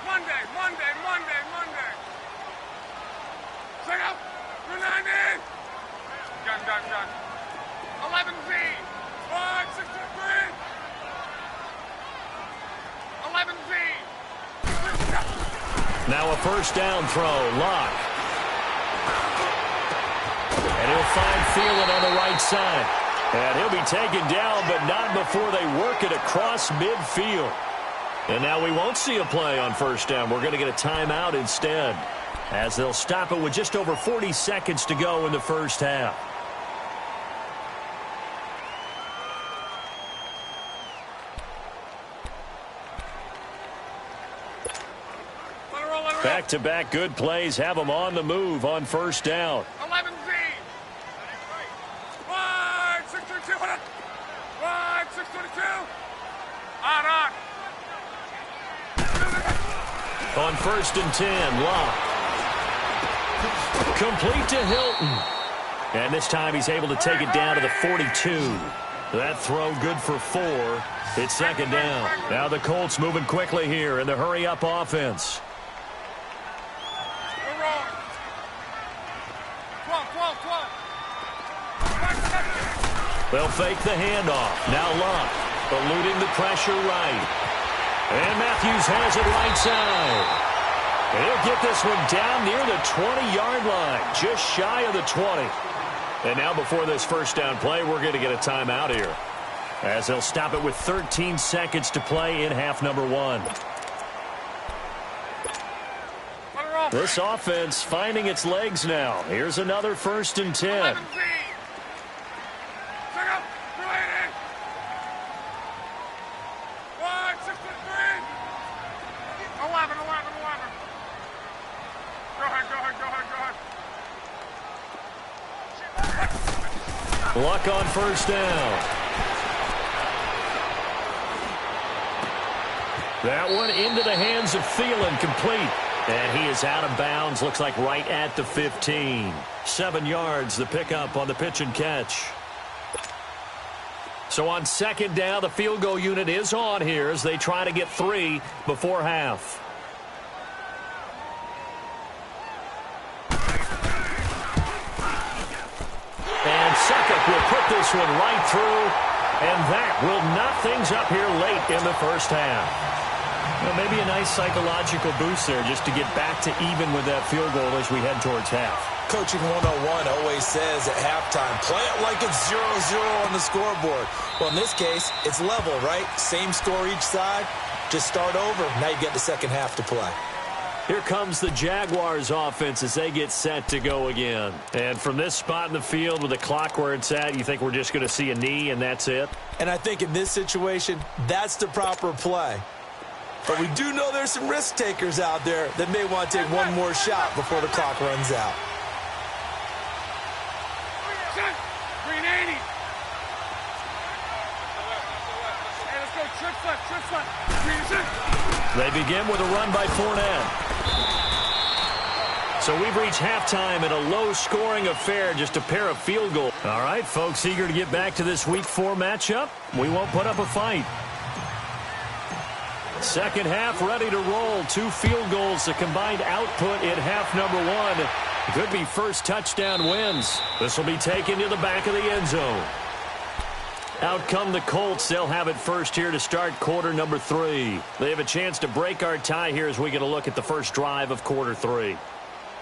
Monday. Set up. Hernandez. Gun. 11Z. 623. 11Z. Now a first down throw. Lock. And he'll find Thielen on the right side. And he'll be taken down, but not before they work it across midfield. And now we won't see a play on first down. We're going to get a timeout instead, as they'll stop it with just over 40 seconds to go in the first half. Back-to-back good plays have them on the move on first down. 11Z. 622. 622. On. On first and 10, Lock. Complete to Hilton. And this time he's able to take it down to the 42. That throw good for 4. It's second down. Now the Colts moving quickly here in the hurry-up offense. They'll fake the handoff. Now Luck, eluding the pressure right. And Matthews has it right side. And he'll get this one down near the 20-yard line, just shy of the 20. And now before this first down play, we're going to get a timeout here, as they'll stop it with 13 seconds to play in half number 1. This offense finding its legs now. Here's another 1st and 10. Luck on first down. That one into the hands of Thielen, complete. And he is out of bounds, looks like right at the 15. 7 yards, the pickup on the pitch and catch. So on second down, the field goal unit is on here as they try to get 3 before half. And Suckup will put this one right through, and that will knock things up here late in the first half. Well, maybe a nice psychological boost there just to get back to even with that field goal as we head towards half. Coaching 101 always says at halftime, play it like it's 0-0 on the scoreboard. Well, in this case, it's level, right? Same score each side. Just start over. Now you get the second half to play. Here comes the Jaguars offense as they get set to go again. And from this spot in the field with the clock where it's at, you think we're just going to see a knee and that's it? And I think in this situation, that's the proper play. But we do know there's some risk takers out there that may want to take one more shot before the clock runs out. Green 80. Hey, let's go. Trick left. They begin with a run by Fournette. So we've reached halftime in a low-scoring affair, just a pair of field goals. All right, folks, eager to get back to this Week 4 matchup. We won't put up a fight. Second half ready to roll. 2 field goals, the combined output in half number 1. Could be first touchdown wins. This will be taken to the back of the end zone. Out come the Colts. They'll have it first here to start quarter number 3. They have a chance to break our tie here as we get a look at the first drive of quarter 3.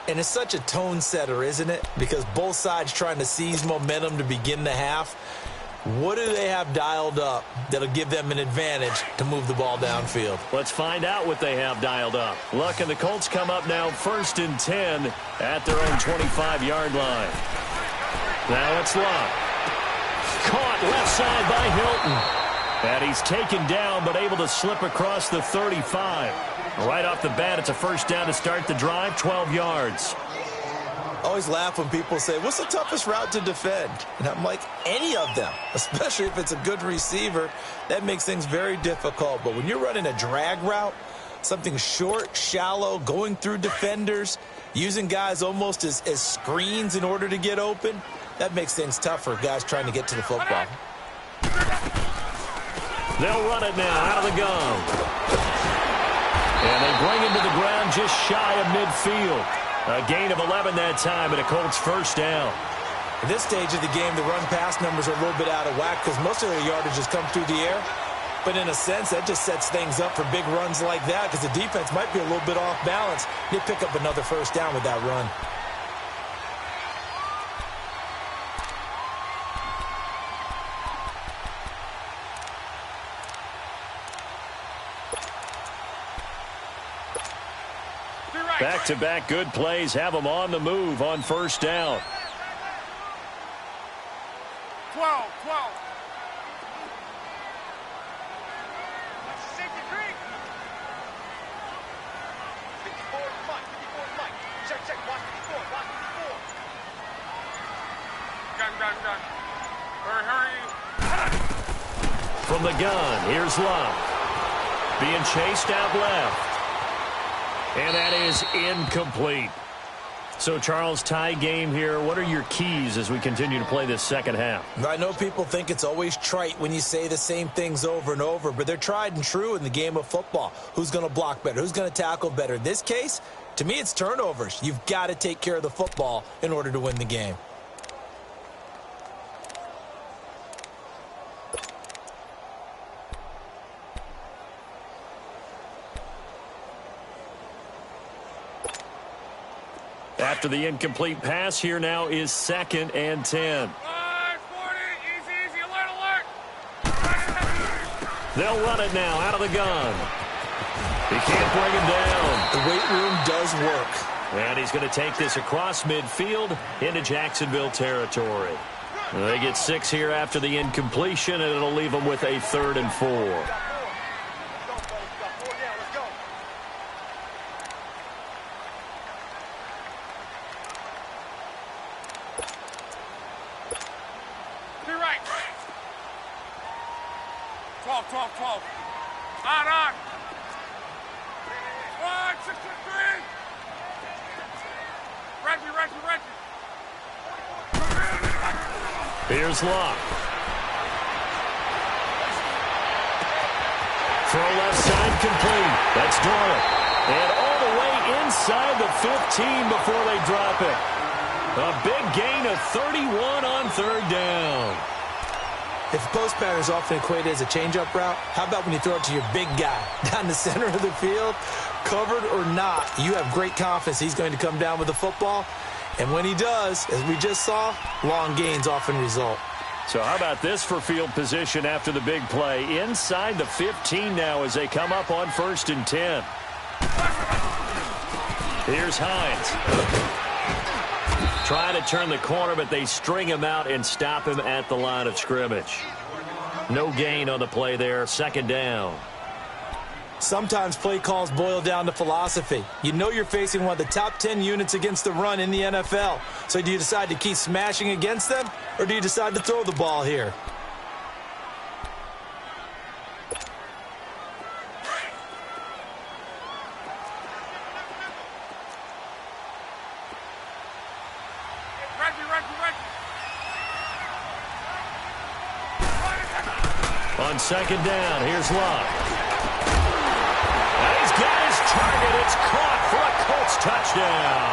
And it's such a tone setter, isn't it? Because both sides trying to seize momentum to begin the half. What do they have dialed up that'll give them an advantage to move the ball downfield? Let's find out what they have dialed up. Luck and the Colts come up now 1st and 10 at their own 25-yard line. Now it's Luck. Caught left side by Hilton. And he's taken down but able to slip across the 35. Right off the bat, it's a first down to start the drive, 12 yards. Always laugh when people say, what's the toughest route to defend? And I'm like, any of them, especially if it's a good receiver. That makes things very difficult. But when you're running a drag route, something short, shallow, going through defenders, using guys almost as screens in order to get open, that makes things tough for guys trying to get to the football. They'll run it now out of the gun. And they bring him to the ground just shy of midfield. A gain of 11 that time and a Colts first down. At this stage of the game, the run-pass numbers are a little bit out of whack because most of their yardage has come through the air. But in a sense, that just sets things up for big runs like that because the defense might be a little bit off balance. They pick up another first down with that run. Back-to-back good plays have them on the move on first down. 12. Gun. Hurry. From the gun, here's Love. Being chased out left. And that is incomplete. So, Charles, tie game here. What are your keys as we continue to play this second half? I know people think it's always trite when you say the same things over and over, but they're tried and true in the game of football. Who's going to block better? Who's going to tackle better? In this case, to me, it's turnovers. You've got to take care of the football in order to win the game. After the incomplete pass, here now is 2nd and 10. Easy, alert. They'll run it now out of the gun. He can't bring him down. The weight room does work. And he's going to take this across midfield into Jacksonville territory. They get 6 here after the incompletion, and it'll leave them with a 3rd and 4. On. 1, 6, 3. Reggie. Here's Locke. Throw left side complete. That's Doyle. And all the way inside the 15 before they drop it. A big gain of 31 on 3rd down. If the post pattern is often equated as a change-up route, how about when you throw it to your big guy down the center of the field? Covered or not, you have great confidence he's going to come down with the football. And when he does, as we just saw, long gains often result. So how about this for field position after the big play? Inside the 15 now as they come up on 1st and 10. Here's Hines. Trying to turn the corner, but they string him out and stop him at the line of scrimmage. No gain on the play there. 2nd down. Sometimes play calls boil down to philosophy. You know you're facing one of the top 10 units against the run in the NFL. So do you decide to keep smashing against them, or do you decide to throw the ball here? On 2nd down, here's Locke. And he's got his target. It's caught for a Colts touchdown.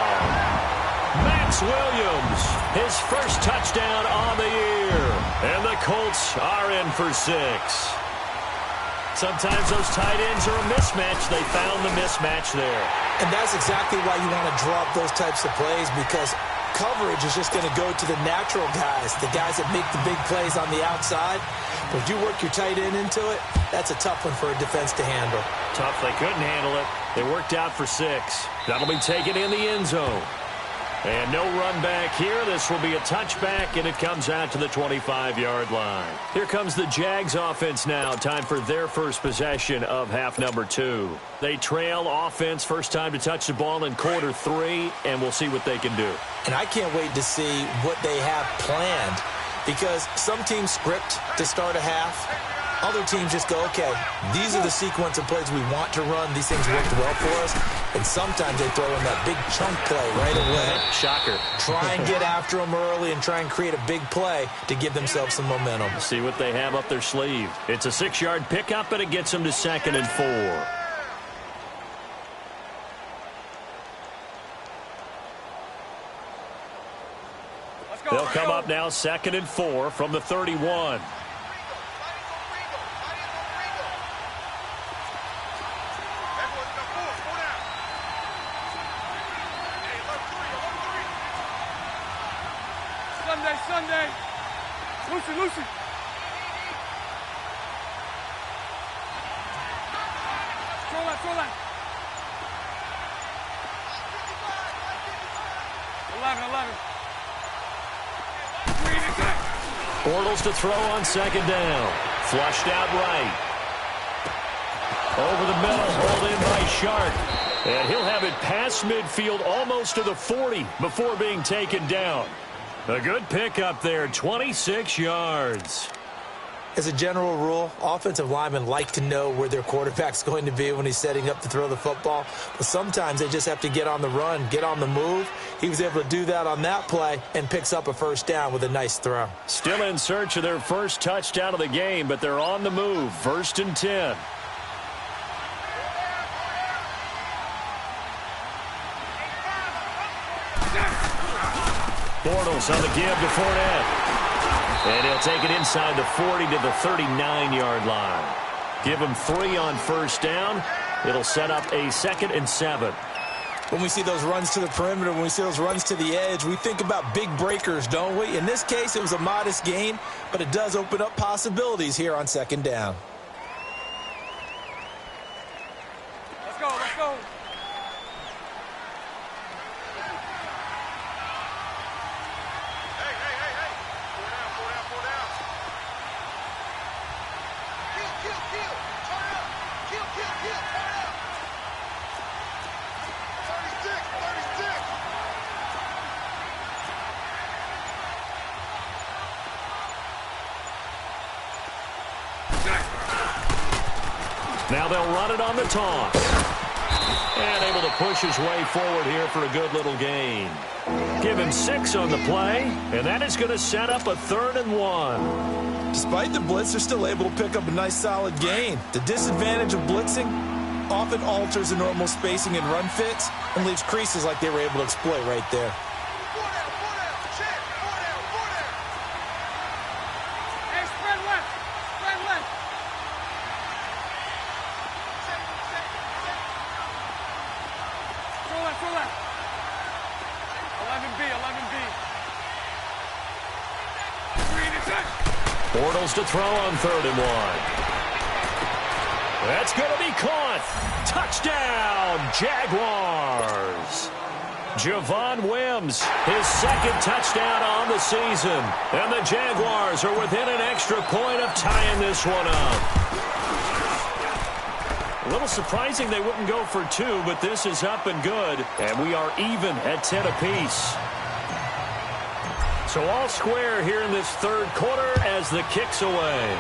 Max Williams, his first touchdown on the year. And the Colts are in for 6. Sometimes those tight ends are a mismatch. They found the mismatch there. And that's exactly why you want to drop those types of plays, because coverage is just going to go to the natural guys, the guys that make the big plays on the outside. But if you work your tight end into it, that's a tough one for a defense to handle. Tough. They couldn't handle it. They worked out for 6. That'll be taken in the end zone. And no run back here. This will be a touchback, and it comes out to the 25-yard line. Here comes the Jags offense now. Time for their first possession of half number 2. They trail offense, first time to touch the ball in quarter 3, and we'll see what they can do. And I can't wait to see what they have planned, because some teams script to start a half. Other teams just go, okay, these are the sequence of plays we want to run. These things worked well for us. And sometimes they throw in that big chunk play right away. Shocker. Try and get after them early and try and create a big play to give themselves some momentum. See what they have up their sleeve. It's a 6-yard pickup, and it gets them to 2nd and 4. They'll come up now 2nd and 4 from the 31. Sunday. Lucy. Throw that. 11. Bortles to throw on 2nd down. Flushed out right. Over the middle, hauled in by Sharp. And he'll have it past midfield almost to the 40 before being taken down. A good pickup there, 26 yards. As a general rule, offensive linemen like to know where their quarterback's going to be when he's setting up to throw the football. But sometimes they just have to get on the run, get on the move. He was able to do that on that play and picks up a first down with a nice throw. Still in search of their first touchdown of the game, but they're on the move. 1st and 10. Bortles on the give to Fournette. And he'll take it inside the 40 to the 39-yard line. Give him 3 on first down. It'll set up a 2nd and 7. When we see those runs to the perimeter, when we see those runs to the edge, we think about big breakers, don't we? In this case, it was a modest gain, but it does open up possibilities here on 2nd down. Let's go, let's go. Now they'll run it on the toss. And able to push his way forward here for a good little gain. Give him 6 on the play, and that is going to set up a 3rd and 1. Despite the blitz, they're still able to pick up a nice solid gain. The disadvantage of blitzing often alters the normal spacing and run fits and leaves creases like they were able to exploit right there. Hey, spread left. Spread left. Go left, go left. 11B, 11B. 3 to 10. Bortles to throw on 3rd and 1. That's going to be caught. Touchdown, Jaguars. Javon Wims, his 2nd touchdown on the season. And the Jaguars are within an extra point of tying this one up. A little surprising they wouldn't go for 2, but this is up and good. And we are even at 10 apiece. So all square here in this 3rd quarter as the kick's away.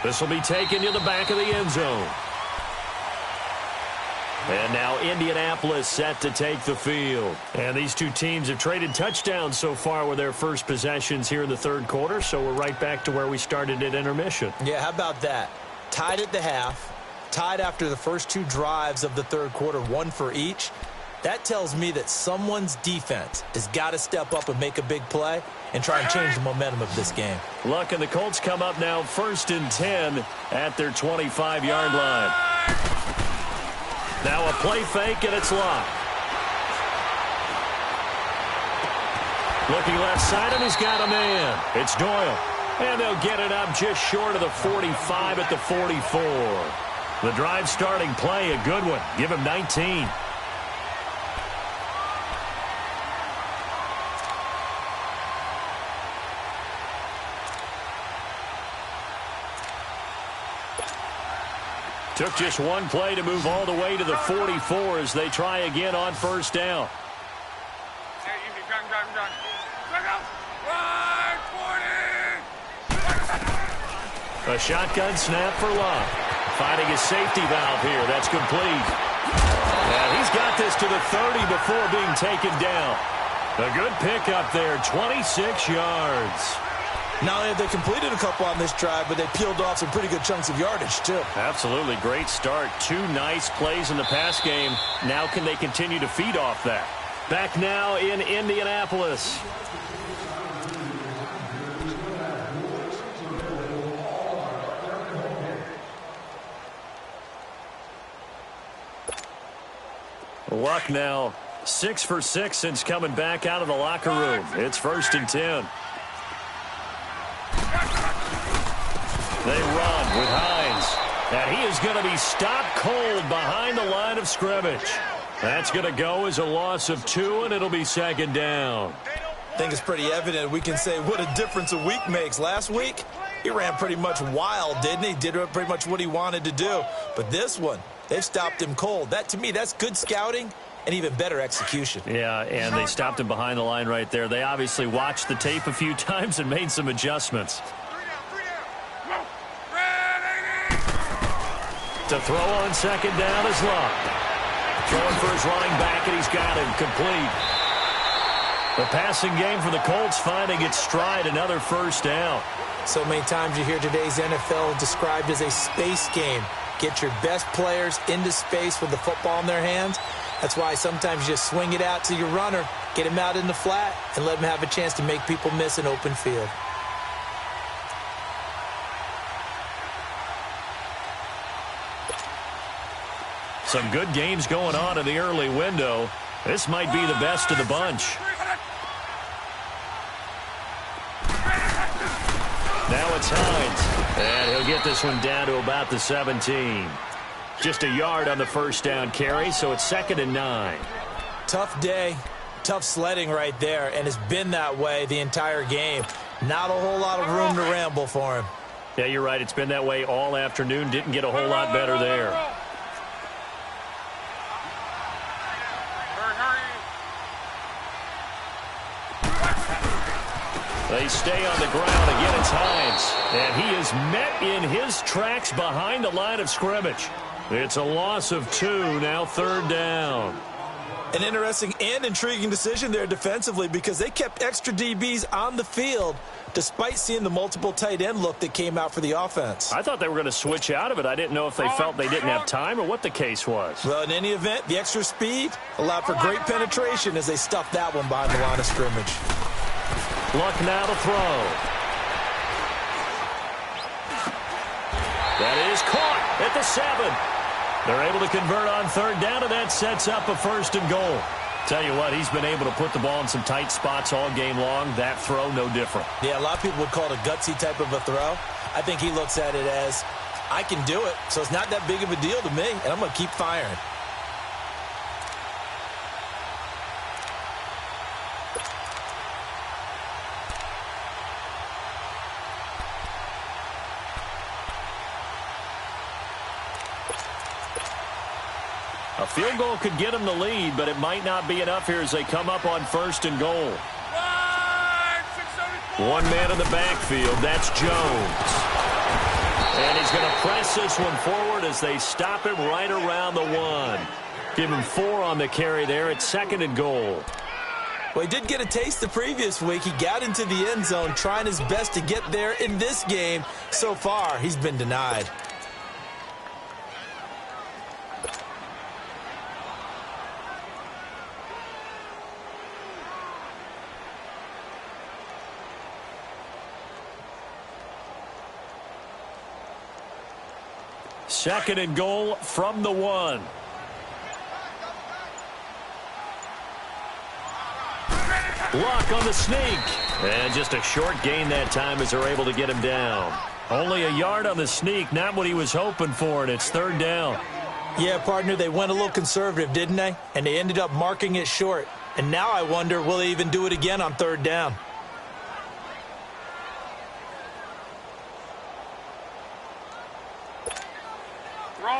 This will be taken to the back of the end zone. And now Indianapolis set to take the field. And these two teams have traded touchdowns so far with their first possessions here in the 3rd quarter, so we're right back to where we started at intermission. Yeah, how about that? Tied at the half, tied after the first 2 drives of the 3rd quarter, 1 for each. That tells me that someone's defense has got to step up and make a big play and try and change the momentum of this game. Luck and the Colts come up now 1st and 10 at their 25-yard line. Now a play fake, and it's Luck. Looking left side, and he's got a man. It's Doyle. And they'll get it up just short of the 45 at the 44. The drive starting play, a good one. Give him 19. Took just one play to move all the way to the 44 as they try again on 1st down. Hey, easy, gun. Look out! Run, 40! A shotgun snap for Luck. Finding his safety valve here. That's complete. And he's got this to the 30 before being taken down. A good pickup there, 26 yards. Not only have they completed a couple on this drive, but they peeled off some pretty good chunks of yardage, too. Absolutely. Great start. 2 nice plays in the pass game. Now can they continue to feed off that? Back now in Indianapolis. Luck now 6 for 6 since coming back out of the locker room. It's 1st and 10. They run with Hines. And he is going to be stopped cold behind the line of scrimmage. That's going to go as a loss of 2, and it'll be 2nd down. I think it's pretty evident. We can say what a difference a week makes. Last week, he ran pretty much wild, didn't he? Did pretty much what he wanted to do. But this one, they've stopped him cold. That, to me, that's good scouting and even better execution. Yeah, and they stopped him behind the line right there. They obviously watched the tape a few times and made some adjustments. To throw on second down is Luck. Throwing for his running back, and he's got him complete. The passing game for the Colts finding its stride, another first down. So many times you hear today's NFL described as a space game. Get your best players into space with the football in their hands. That's why sometimes you just swing it out to your runner, get him out in the flat, and let him have a chance to make people miss an open field. Some good games going on in the early window. This might be the best of the bunch. Now it's Hines, and he'll get this one down to about the 17. Just a yard on the first down carry, so it's 2nd and 9. Tough day, tough sledding right there, and it's been that way the entire game. Not a whole lot of room to ramble for him. Yeah, you're right. It's been that way all afternoon. Didn't get a whole lot better there. They stay on the ground. Again, it's Hines. And he is met in his tracks behind the line of scrimmage. It's a loss of 2, now 3rd down. An interesting and intriguing decision there defensively because they kept extra DBs on the field despite seeing the multiple tight end look that came out for the offense. I thought they were going to switch out of it. I didn't know if they felt they didn't have time or what the case was. Well, in any event, the extra speed allowed for great penetration as they stuffed that one behind the line of scrimmage. Luck now to throw. That is caught at the 7. They're able to convert on 3rd down, and that sets up a 1st and goal. Tell you what, he's been able to put the ball in some tight spots all game long. That throw, no different. Yeah, a lot of people would call it a gutsy type of a throw. I think he looks at it as, I can do it, so it's not that big of a deal to me, and I'm going to keep firing. A field goal could get them the lead, but it might not be enough here as they come up on 1st and goal. 1 man in the backfield. That's Jones. And he's going to press this one forward as they stop him right around the 1. Give him 4 on the carry there. It's 2nd and goal. Well, he did get a taste the previous week. He got into the end zone trying his best to get there in this game. So far, he's been denied. Second and goal from the 1. Luck on the sneak. And just a short gain that time as they're able to get him down. Only a yard on the sneak, not what he was hoping for, and it's 3rd down. Yeah, partner, they went a little conservative, didn't they? And they ended up marking it short. And now I wonder, will they even do it again on 3rd down?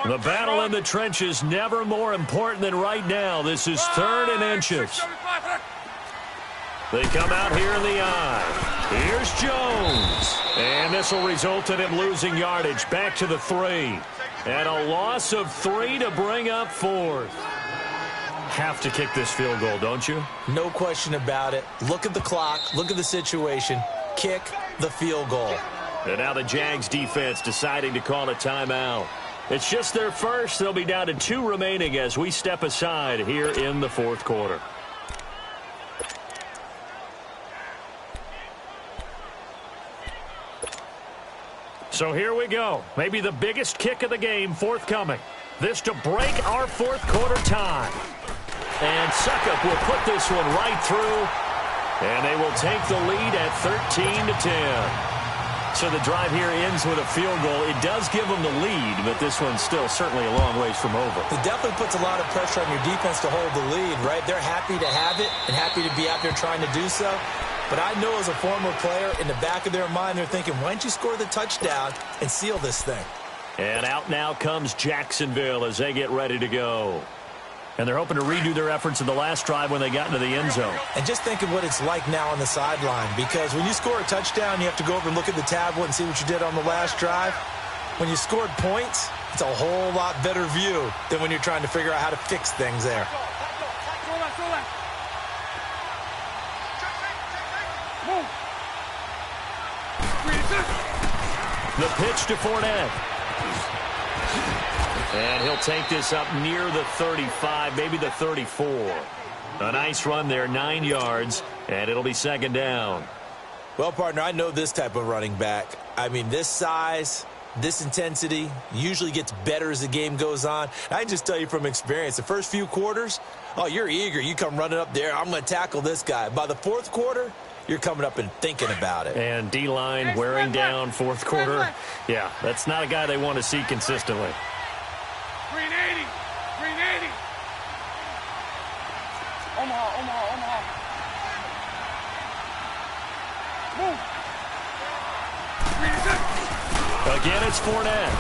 The battle in the trenches never more important than right now. This is 3rd and inches. They come out here in the eye. Here's Jones. And this will result in him losing yardage back to the 3. And a loss of 3 to bring up 4th. Have to kick this field goal, don't you? No question about it. Look at the clock. Look at the situation. Kick the field goal. And now the Jags defense deciding to call a timeout. It's just their first. They'll be down to 2 remaining as we step aside here in the 4th quarter. So here we go. Maybe the biggest kick of the game forthcoming. This to break our 4th quarter tie. And Suckup will put this one right through. And they will take the lead at 13-10. So the drive here ends with a field goal. It does give them the lead, but this one's still certainly a long ways from over. It definitely puts a lot of pressure on your defense to hold the lead, right? They're happy to have it and happy to be out there trying to do so. But I know as a former player, in the back of their mind, they're thinking, why don't you score the touchdown and seal this thing? And out now comes Jacksonville as they get ready to go. And they're hoping to redo their efforts in the last drive when they got into the end zone. And just think of what it's like now on the sideline, because when you score a touchdown, you have to go over and look at the tablet and see what you did on the last drive. When you scored points, it's a whole lot better view than when you're trying to figure out how to fix things there. The pitch to Fournette. And he'll take this up near the 35, maybe the 34. A nice run there, 9 yards, and it'll be second down. Well, partner, I know this type of running back. I mean, this size, this intensity usually gets better as the game goes on. I can just tell you from experience, the first few quarters, oh, you're eager. You come running up there, I'm going to tackle this guy. By the fourth quarter, you're coming up and thinking about it. And D-line wearing down fourth quarter. Yeah, that's not a guy they want to see consistently. Green 80. Omaha. Move. Again, it's Fournette.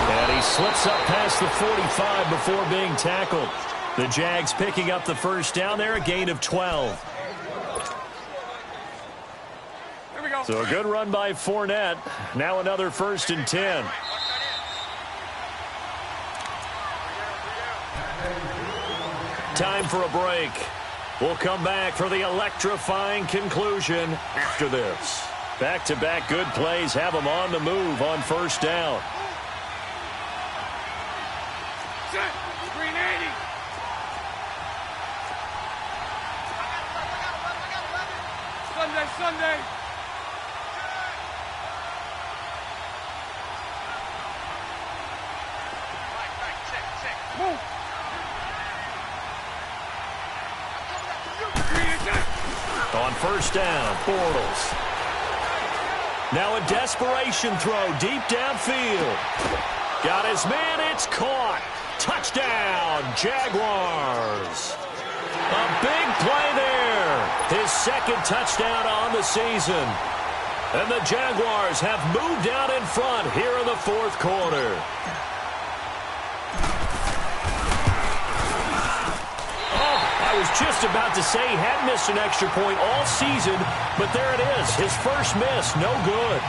And he slips up past the 45 before being tackled. The Jags picking up the first down there, a gain of 12. Here we go. So a good run by Fournette. Now another 1st and 10. Time for a break. We'll come back for the electrifying conclusion after this. Back-to-back good plays have them on the move on first down. Green 80. Sunday. Move. On first down, Bortles. Now a desperation throw deep downfield. Got his man, it's caught. Touchdown, Jaguars. A big play there. His second touchdown on the season. And the Jaguars have moved out in front here in the fourth quarter. I was just about to say he hadn't missed an extra point all season, but there it is. His first miss, no good.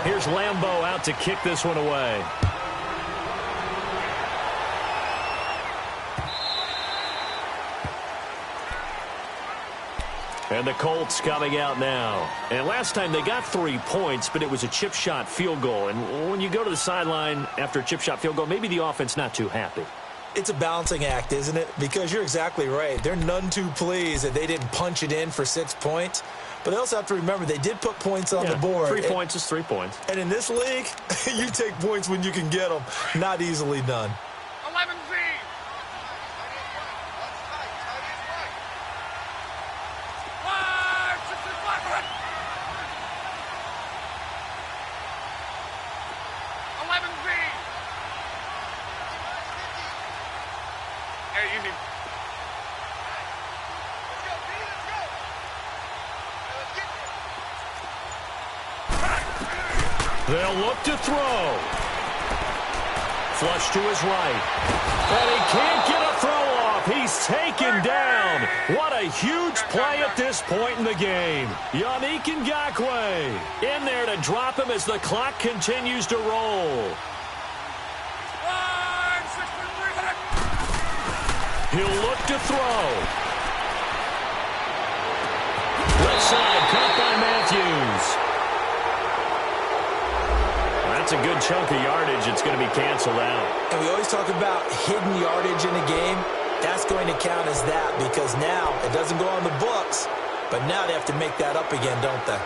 Here's Lambeau out to kick this one away. And the Colts coming out now. And last time they got 3 points, but it was a chip shot field goal. And when you go to the sideline after a chip shot field goal, maybe the offense not too happy. It's a balancing act, isn't it? Because you're exactly right. They're none too pleased that they didn't punch it in for 6 points. But they also have to remember they did put points on the board. 3 points is 3 points. And in this league, you take points when you can get them. Not easily done. 11Z. They'll look to throw. Flush to his right. And he can't get a throw off. He's taken down. What a huge play at this point in the game. Yannick Ngakoue in there to drop him as the clock continues to roll. He'll look to throw. Left side, caught by Matthews. That's a good chunk of yardage. It's going to be canceled out. And we always talk about hidden yardage in a game. That's going to count as that because now it doesn't go on the books, but now they have to make that up again, don't they?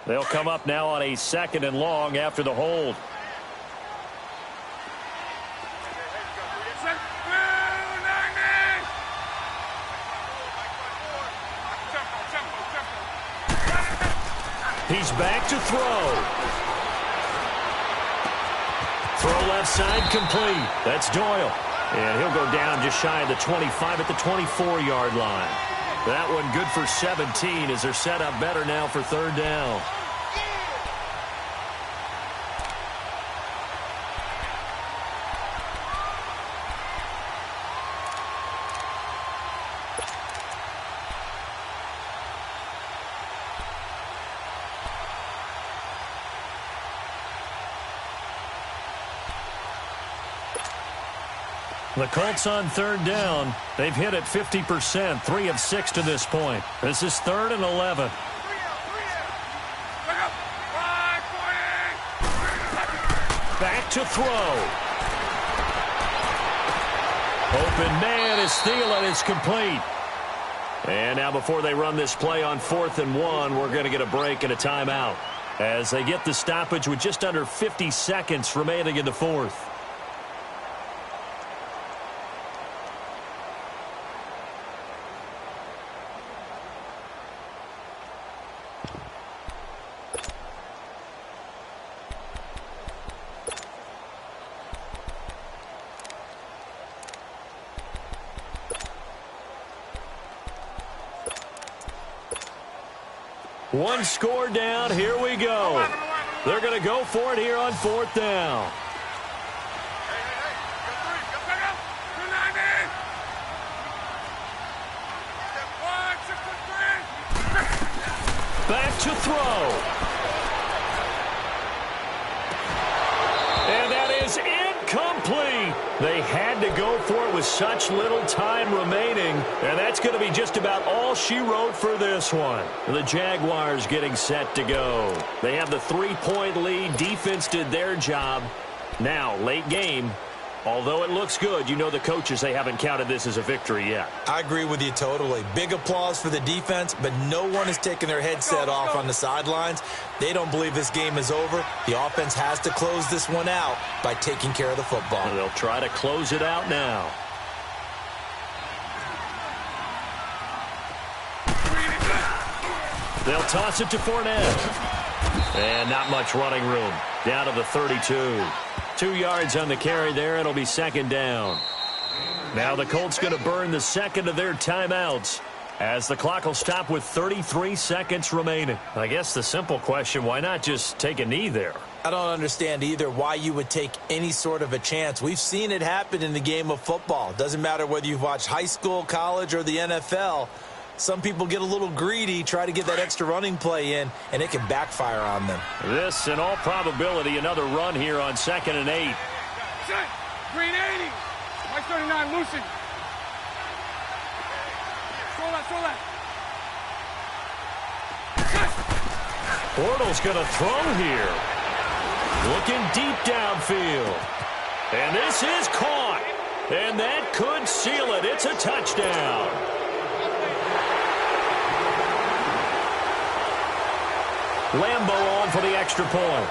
They'll come up now on a 2nd and long after the hold. He's back to throw. Throw left side complete. That's Doyle. And he'll go down just shy of the 25 at the 24-yard line. That one good for 17 as they're set up better now for third down. The Colts on third down. They've hit it 50%, 3 of 6 to this point. This is 3rd and 11. Back to throw. Open man is Thielen. It's complete. And now before they run this play on 4th and 1, we're going to get a break and a timeout as they get the stoppage with just under 50 seconds remaining in the 4th. One score down. Here we go. They're going to go for it here on 4th down. Back to throw. And that is incomplete. They had to go for it with such little time remaining. And that's going to be just about all she wrote for this one. The Jaguars getting set to go. They have the 3-point lead. Defense did their job. Now, late game. Although it looks good, you know the coaches, they haven't counted this as a victory yet. I agree with you totally. Big applause for the defense, but no one is taking their headset off on the sidelines. They don't believe this game is over. The offense has to close this one out by taking care of the football. And they'll try to close it out now. They'll toss it to Fournette. And not much running room. Down to the 32. 2 yards on the carry there. It'll be 2nd down. Now the Colts going to burn the 2nd of their timeouts as the clock will stop with 33 seconds remaining. I guess the simple question, why not just take a knee there? I don't understand either why you would take any sort of a chance. We've seen it happen in the game of football. Doesn't matter whether you've watched high school, college, or the NFL. Some people get a little greedy, try to get that extra running play in, and it can backfire on them. This, in all probability, another run here on 2nd and 8. Set. Green 80. White 39, Lucy. Throw that. Bortles going to throw here. Looking deep downfield. And this is caught. And that could seal it. It's a touchdown. Lambo on for the extra point.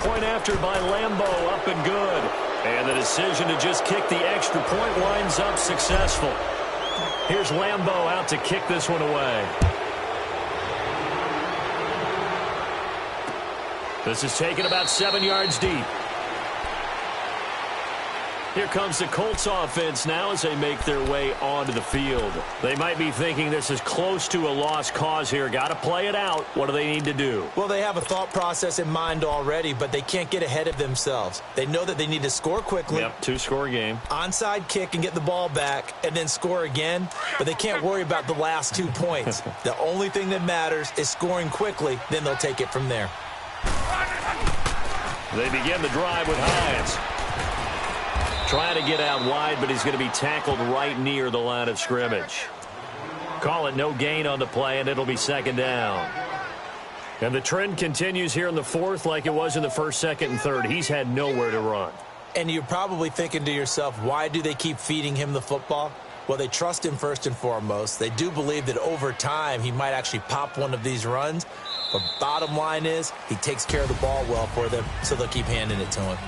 Point after by Lambo, up and good. And the decision to just kick the extra point winds up successful. Here's Lambo out to kick this one away. This is taken about 7 yards deep. Here comes the Colts offense now as they make their way onto the field. They might be thinking this is close to a lost cause here. Got to play it out. What do they need to do? Well, they have a thought process in mind already, but they can't get ahead of themselves. They know that they need to score quickly. Yep, 2-score game. Onside kick and get the ball back and then score again, but they can't worry about the last 2 points. The only thing that matters is scoring quickly, then they'll take it from there. They begin the drive with Hines. Trying to get out wide, but he's going to be tackled right near the line of scrimmage. Call it no gain on the play, and it'll be 2nd down. And the trend continues here in the 4th like it was in the 1st, 2nd, and 3rd. He's had nowhere to run. And you're probably thinking to yourself, why do they keep feeding him the football? Well, they trust him first and foremost. They do believe that over time he might actually pop one of these runs. But bottom line is he takes care of the ball well for them, so they'll keep handing it to him.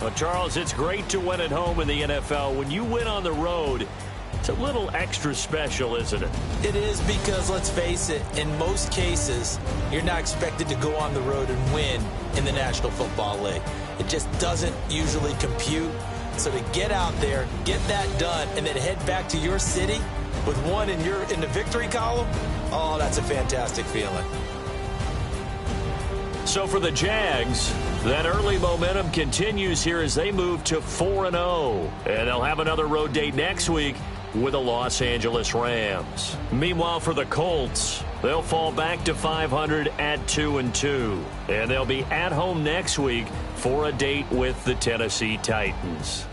Well, Charles, it's great to win at home in the NFL. When you win on the road, It's a little extra special, isn't it? It is, because let's face it, in most cases, you're not expected to go on the road and win in the National Football League. It just doesn't usually compute. So to get out there, get that done, and then head back to your city with one in the victory column, oh, that's a fantastic feeling. So for the Jags, that early momentum continues here as they move to 4-0. And they'll have another road date next week with the Los Angeles Rams. Meanwhile, for the Colts, they'll fall back to 500 at 2-2. And they'll be at home next week for a date with the Tennessee Titans.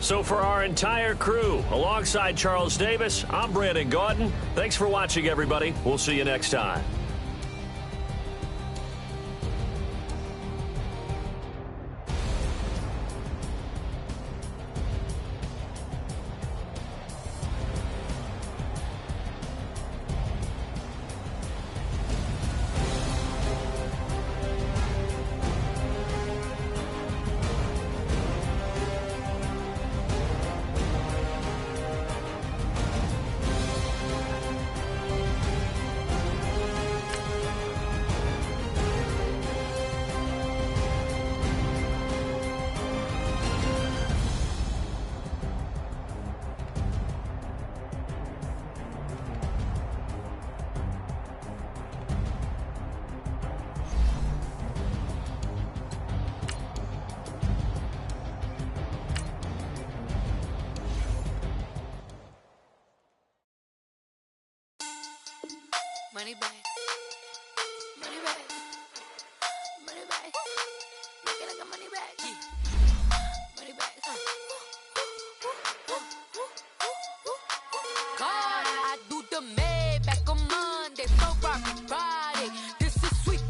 So for our entire crew, alongside Charles Davis, I'm Brandon Gaudin. Thanks for watching, everybody. We'll see you next time. Money back. Money back. Money back. Make it like a money back. Money back. God, I do the Maybach on Monday, Ferrari Friday. This is sweet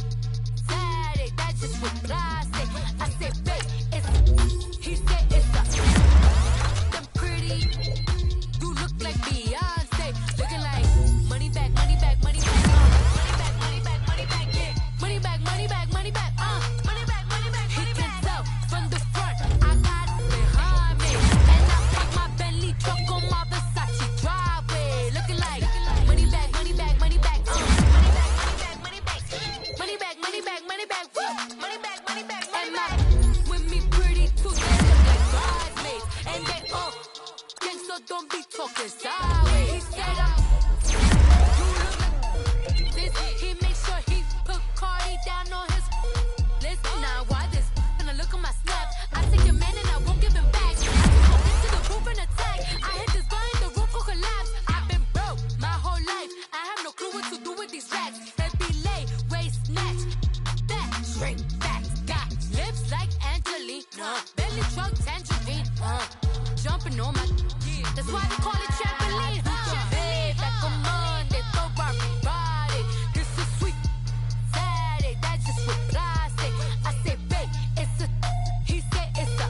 Saturday. That's just with plastic. I said, babe, it's. He said it's a. Them pretty. You look like Beyonce. Looking like money back, money back, money back. Money back, money back, money back, yeah. Money back, money back, money back, money back, money back. He can tell from the front, I got it behind me. And I park my Bentley truck on my Versace driveway. Looking like money back, money back, money back, money back, money back, money back. Money back, money back, money back, woo. Money back, money back, money back. With me pretty too, they look like bridesmaids. And they all gang, so don't be talking sideways. He said this, he made sure he put Cardi down on his list. Now why this? And I look at my snap, I take your man and I won't give him back. I just gon' get to the roof and attack. I hit this guy in the roof will collapse. I've been broke my whole life. I have no clue what to do with these racks. They be late, waist snatch, back, shrink back. Got lips like Angelina, belly truck tangerine. Jumping on my, that's why they call it trampoline. Back on Monday, Ferrari Friday. This is sweet Saturday, that's just with plastic. I say, babe, it's a. He said it's a.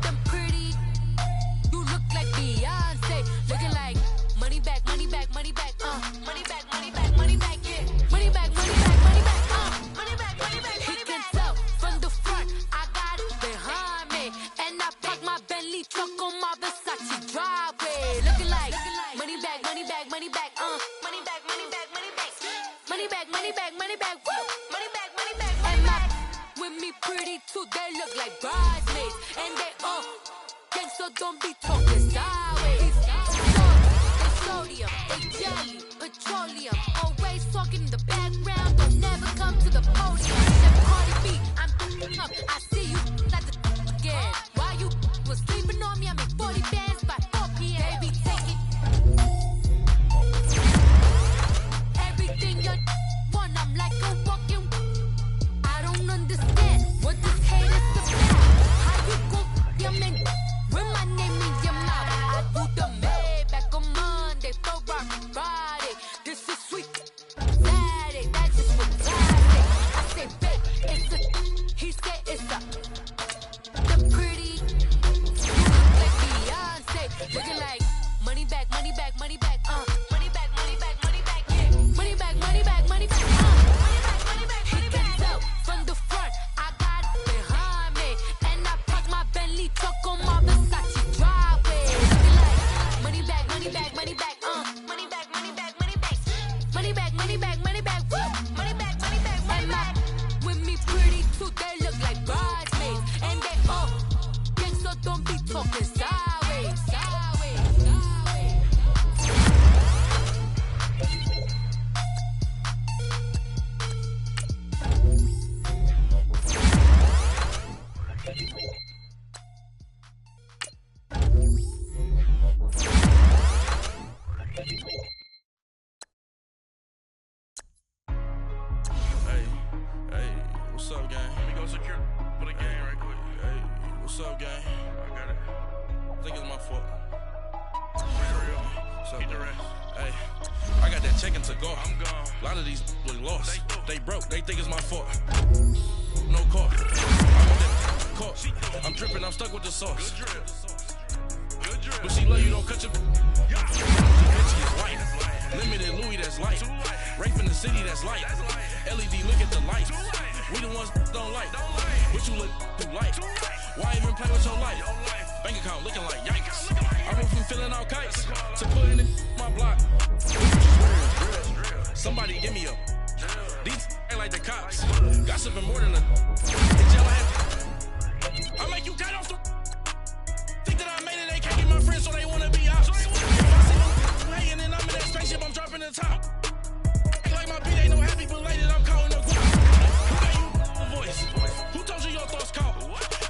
Them pretty. You look like Beyonce. Looking like money back, money back, money back. Money back, money back, money back, yeah. Money back, money back, money back. Money back, money back, money back. He can tell from the front, I got it behind me. And I park my Bentley truck on my Versace driveway. Looking like money back, money back, money back, money back, money back, money back. Money back, money back, money back, woo. Money back, money back, money back. With me pretty too, they look like bridesmaids. And they all gang, so don't be talking sideways. They sodium, they jelly, petroleum. Always talking in the background, don't never come to the podium. That Cardi B, I'm up, I see you at the again. While you was sleeping on me, I make 40 bands by 4 p.m. Baby, take it. Everything you want, I'm like a walking. I don't understand what this hate is about. How you go, your man, with my name in your mouth. I do the Maybach on Monday, Ferrari Friday. This is sweet Saturday, that's just with plastic. I say, babe, it's a. He said it's a. talking sideways. What's up, gang? Let me go secure for the game right quick. Hey, what's up, gang? I got it. I think it's my fault. What's up, the rest? Hey, I got that check-in to go. I'm gone. A lot of these look lost. They broke. They think it's my fault. No car. I want that caught. I'm dripping. I'm stuck with the sauce. Good drip. Good drip. But she love you. Don't cut your. Bitch is white. Limited Louis. That's light. Rape in the city. That's light. LED. Look at the light. We the ones don't like, but you look too light. Why even play with your life? Bank account looking like yikes. I went from filling out kites to putting in my block. Somebody give me up. These ain't like the cops. Gossiping more than a. I make you cut off the. Think that I made it, they can't get my friends, so they wanna be out. If I see them hating and I'm in that spaceship, I'm dropping the top. Ain't like my beat ain't no happy belated, I'm calling the guap. Who told you your thoughts count?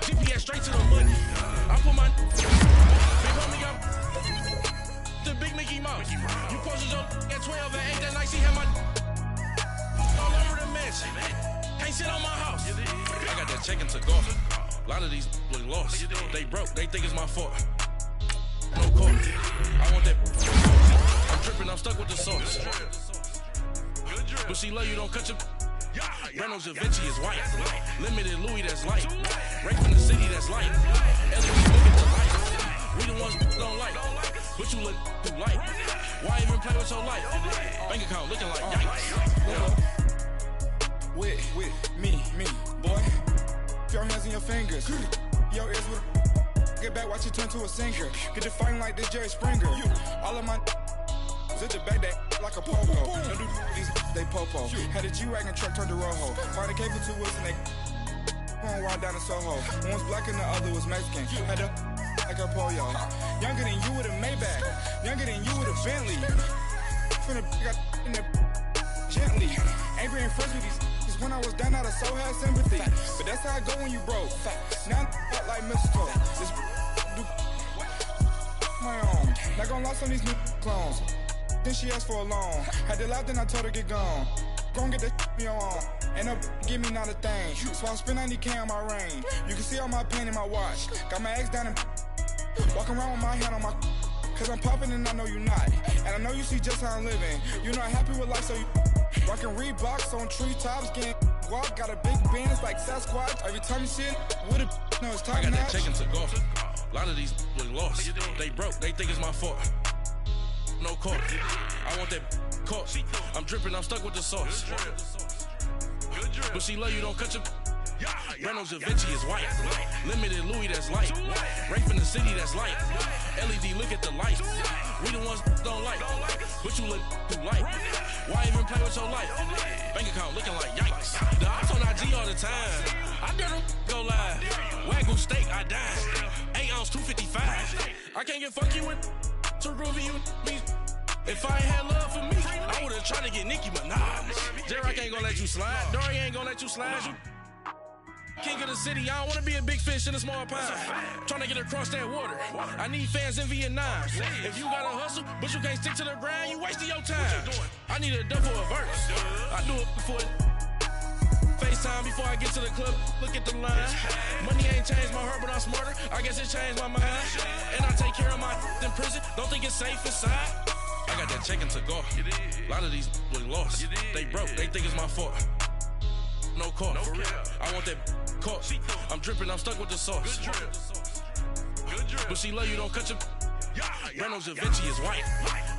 GPS straight to the money. I put my big homie got the big Mickey Mouse. You posted your at 12 and 8 that night. She had my all over the mansion. Can't sit on my house. I got that check-in to go. A lot of these look lost. They broke. They think it's my fault. No call. I want that. I'm dripping. I'm stuck with the sauce. But she love you. Don't cut your. Reynolds Da Vinci is white. Limited Louis, that's light. Rape in the city, that's light. LED, look at the light. We the ones don't like, but you look too light. Why even play with your life? Bank account looking like yikes. With me, boy. Your hands in your fingers. Your ears with get back, watch you turn to a singer. Get to fighting like this Jerry Springer. All of my zip the back that like a popo. Don't do these, they popo. Had a G-Wagon truck turned to Rojo. Find a cable 2 wheels and they going wild down in Soho. One was black and the other was Mexican. Had a like a pollo. Younger than you with a Maybach. Younger than you with a Bentley. Finna got in the gently. Ain't been friends with these. Cause when I was down, I so had sympathy. But that's how I go when you broke. Now I'm like mistletoe. This do my own. Not gonna lost on these new clones. Then she asked for a loan. Had to laugh, then I told her get gone. Gon' get that me on. Ain't no give me not a thing. So I spend 90K on my ring. You can see all my pain in my watch. Got my ex down and walking around with my hand on my. Cause I'm popping and I know you not. And I know you see just how I'm living. You're not happy with life, so you rockin' Reeboks on treetops, getting guap. Got a big band, it's like Sasquatch. Every time you see it, with a no, it's top notch. I got that check-in to go. A lot of these look lost. They broke, they think it's my fault. No call. I want that caught. I'm dripping, I'm stuck with the sauce. But she love you, don't cut your. Reynolds Da Vinci is white. Limited Louis, that's light. Rape in the city, that's light. LED, look at the light. We the ones don't like, but you look too light. Why even play with your life? Bank account looking like yikes. The ops on IG all the time. I dare them go live. Wagyu steak, I died. 8 ounce, 255. I can't get funky with too groovy you me. If I ain't had love for me, I would've tried to get Nicki Minaj. J-Rock ain't gonna let you slide. Dory ain't gonna let you slide. You king of the city, I don't wanna be a big fish in a small pond. Trying to get across that water. I need fans in Vietnam. If you gotta hustle, but you can't stick to the grind, you wasting your time. I need a double a verse. I do it before FaceTime before I get to the club. Look at the line. Money ain't changed my heart, but I'm smarter. I guess it changed my mind. And I take care of my in prison. Don't think it's safe inside. I got that check-in to go. A lot of these look lost. They broke, they think it's my fault. No call, for real. I want that caught. I'm dripping, I'm stuck with the sauce. But she love you, don't cut your. Reynolds Da Vinci is white.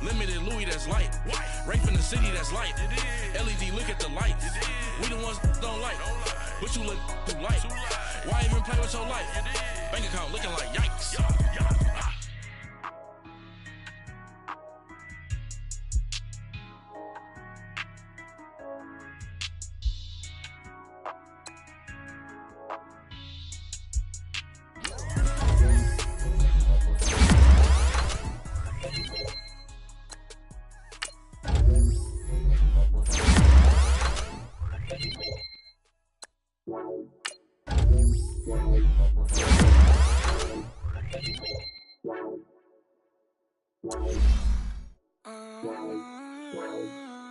Limited Louis, that's light. Rape in the city, that's light. LED, look at the light. We the ones don't like, but you look too light. Why even play with your life? Bank account looking like yikes.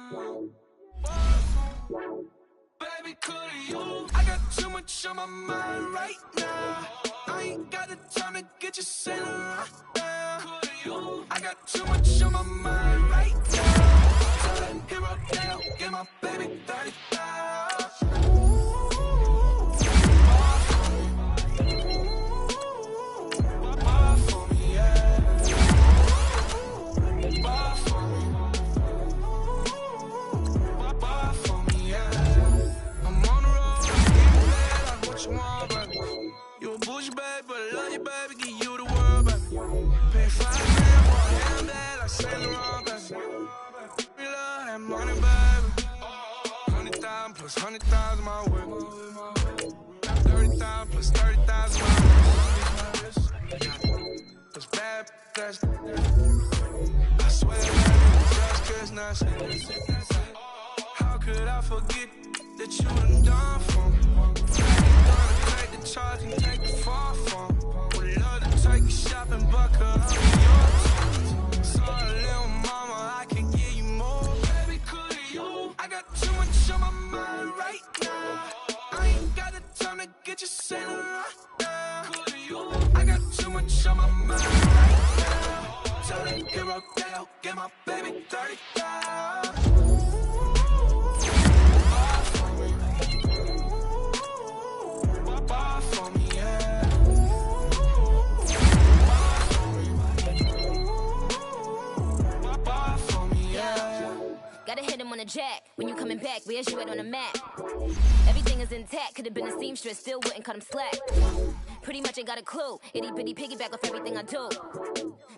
Baby, could you? I got too much on my mind right now. I ain't got the time to get you sailing right now. Could you? I got too much on my mind right now. Tell that hero down, get my baby 30,000. Money, baby. 100,000 plus 100,000 my whip. 30,000 plus 30,000 my wrist. That's bad, that's. I swear, baby, just 'cause nothing. How could I forget that you done done for me? Gonna take the charge and take the fall from me. Would love to take you shopping, but could I be yours? So a little mama, I can give you more. I got too much on my mind right now. I ain't got the time to get you sailing right now. I got too much on my mind right now. Tell that hero down, get my baby 30,000. Buy for me, yeah. Buy for me, yeah. Gotta hit him on the jack. When you coming back, where's you at on the map? Everything is intact. Could've been a seamstress, still wouldn't cut him slack. Pretty much ain't got a clue. Itty bitty piggyback off everything I do.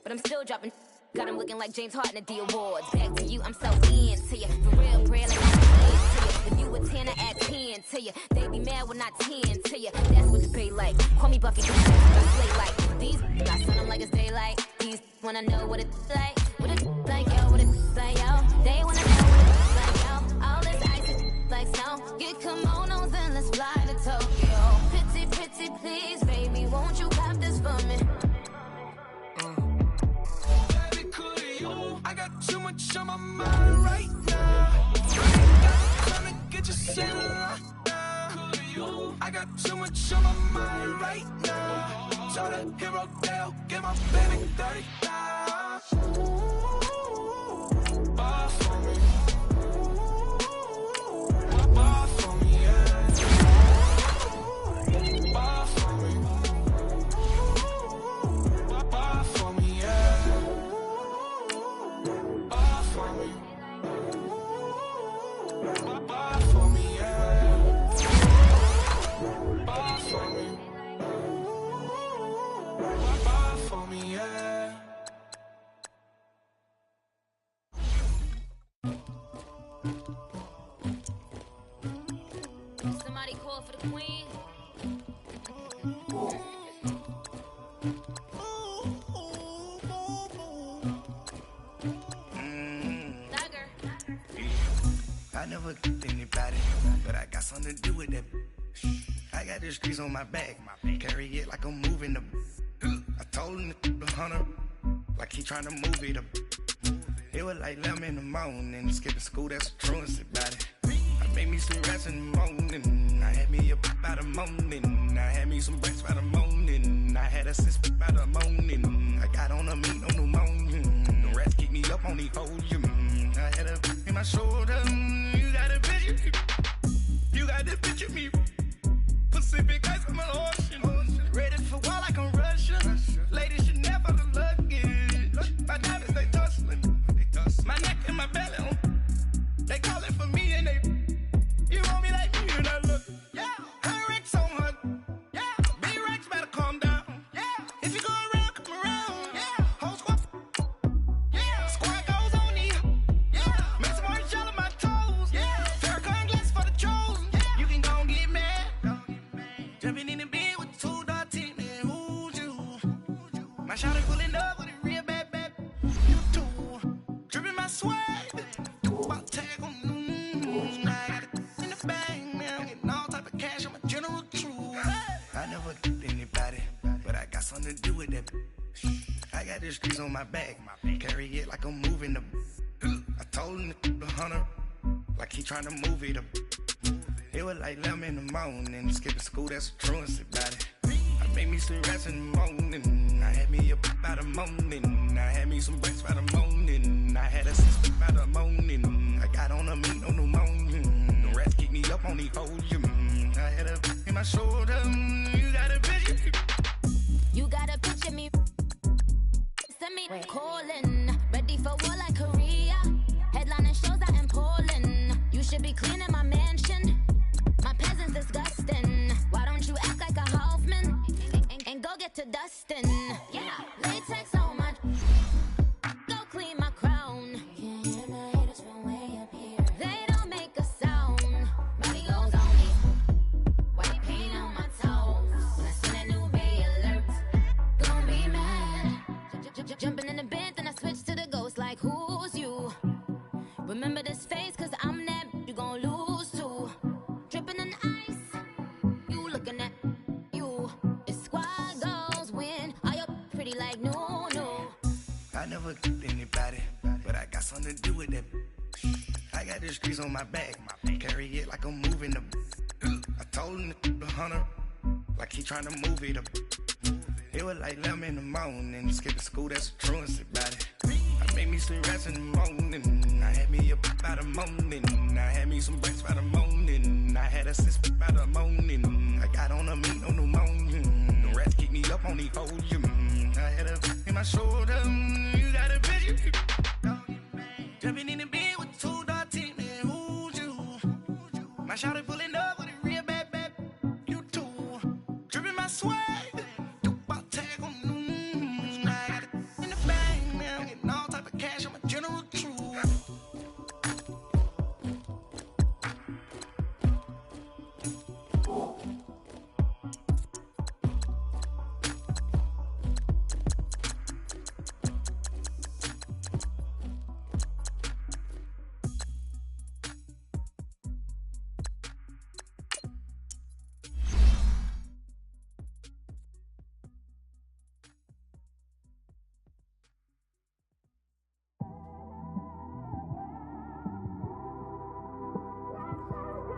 But I'm still dropping. Got him looking like James Harden at the awards. Back to you, I'm so into you. For real, like I'm into you. If you a 10, I add 10 to you. They be mad when I 10 to you. That's what the pay like. Call me Buffy, cause that's what I slay like. These I sun them like it's daylight. These wanna know what it's like. What it's like, yo, what it's like, yo. They wanna know what it's like, yo. All this ice is like snow. Get kimonos and let's fly to Tokyo. Pretty, pretty, please, baby, won't you cop this for me? I got too much on my mind right now. I ain't got the time to get you sailing right now. I got too much on my mind right now. Tell that hero down, get my baby 30,000. Buy for me. Buy for me, yeah. Buy for me. Buy for me, yeah. Buy for me. Buy for me, yeah. Buy for me. Buy for me, yeah. Somebody call for the queen. I never get anybody, but I got something to do with that. I got the streets on my back, carry it like I'm moving the. I told him to 100, like he trying to move it up. It was like 11 in the morning, skipping school, that's a truancy about it. I made me some rats in the morning, I had me a pop by the morning, I had me some breaks by the morning, I had a sis by the morning, I got on a meat on the morning, the rats keep me up on the podium, I had a in my shoulder, you got a picture, you got the picture me, Pacific ice on my ocean, ready for war like I'm Russian, ladies should never the luggage, my diamonds they tussling, my neck and my belly, they calling for me and they, you want me like me and I look, yeah, her Rex on her, yeah, B-Rex better calm down, yeah, if you go around, come around, yeah, whole squad, yeah, squad goes on me, yeah, make some orange gel on my toes, yeah, Farrakhan glass for the trolls, yeah, you can go and get mad, jumping in the bed with 2 dark teeth, man, who's you, my shawty pulling up with a real bad, you too, dripping my swag, tag on, I got it in the bag, man, I'm getting all type of cash, I'm a general true, I never get anybody, but I got something to do with that. I got the streets on my back, carry it like I'm moving the. I told him to 100, like he trying to move it up. It was like 11 in the morning, skipping school, that's a truancy about it. I made me some rest in the morning, I had me a pop by the morning, I had me some breaks by the morning, I had a sister by the morning, I got on a meat, no pneumonia, the rats keep me up on the podium, I had a in my shoulder, you got a picture. You got a picture me, send me calling, ready for war like Korea, headlining shows out in Poland, you should be cleaning my mansion. My peasant's disgusting. Why don't you act like a Hoffman and go get to dustin'? Yeah, latex on my. Go clean my crown. Can't hear the haters from way up here. They don't make a sound. Body goes on me. White paint on my toes. When I see that new bay alert, gonna be mad. Jumping in the bed, then I switch to the ghost. Like who's you? Remember this face, 'cause I'm that. You gon' lose too. Dripping in ice, you looking at you. It's squad goals win. Are you pretty like no? I never killed anybody, but I got something to do with that. I got the streets on my back, carry it like I'm moving the. I told him the hunter, like he trying to move it up. It was like 11 in the morning, skipping school, that's a truancy about it. I made me some rest in the morning, I had me a pop by the morning, I had me some breaks by the morning, I had a sister by the morning, I got on a meat, no pneumonia, the rats keep me up on the podium, I had a in my shoulder, you got a picture. Jumping in the bed with 2 dark teeth, man, who's you? My shawty pulling up with a real bad, you too. Dripping my swag.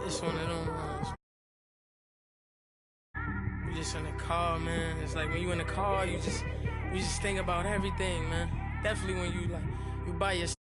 It's one of them ones. You just in the car, man. It's like when you in the car, you just think about everything, man. Definitely when you by yourself.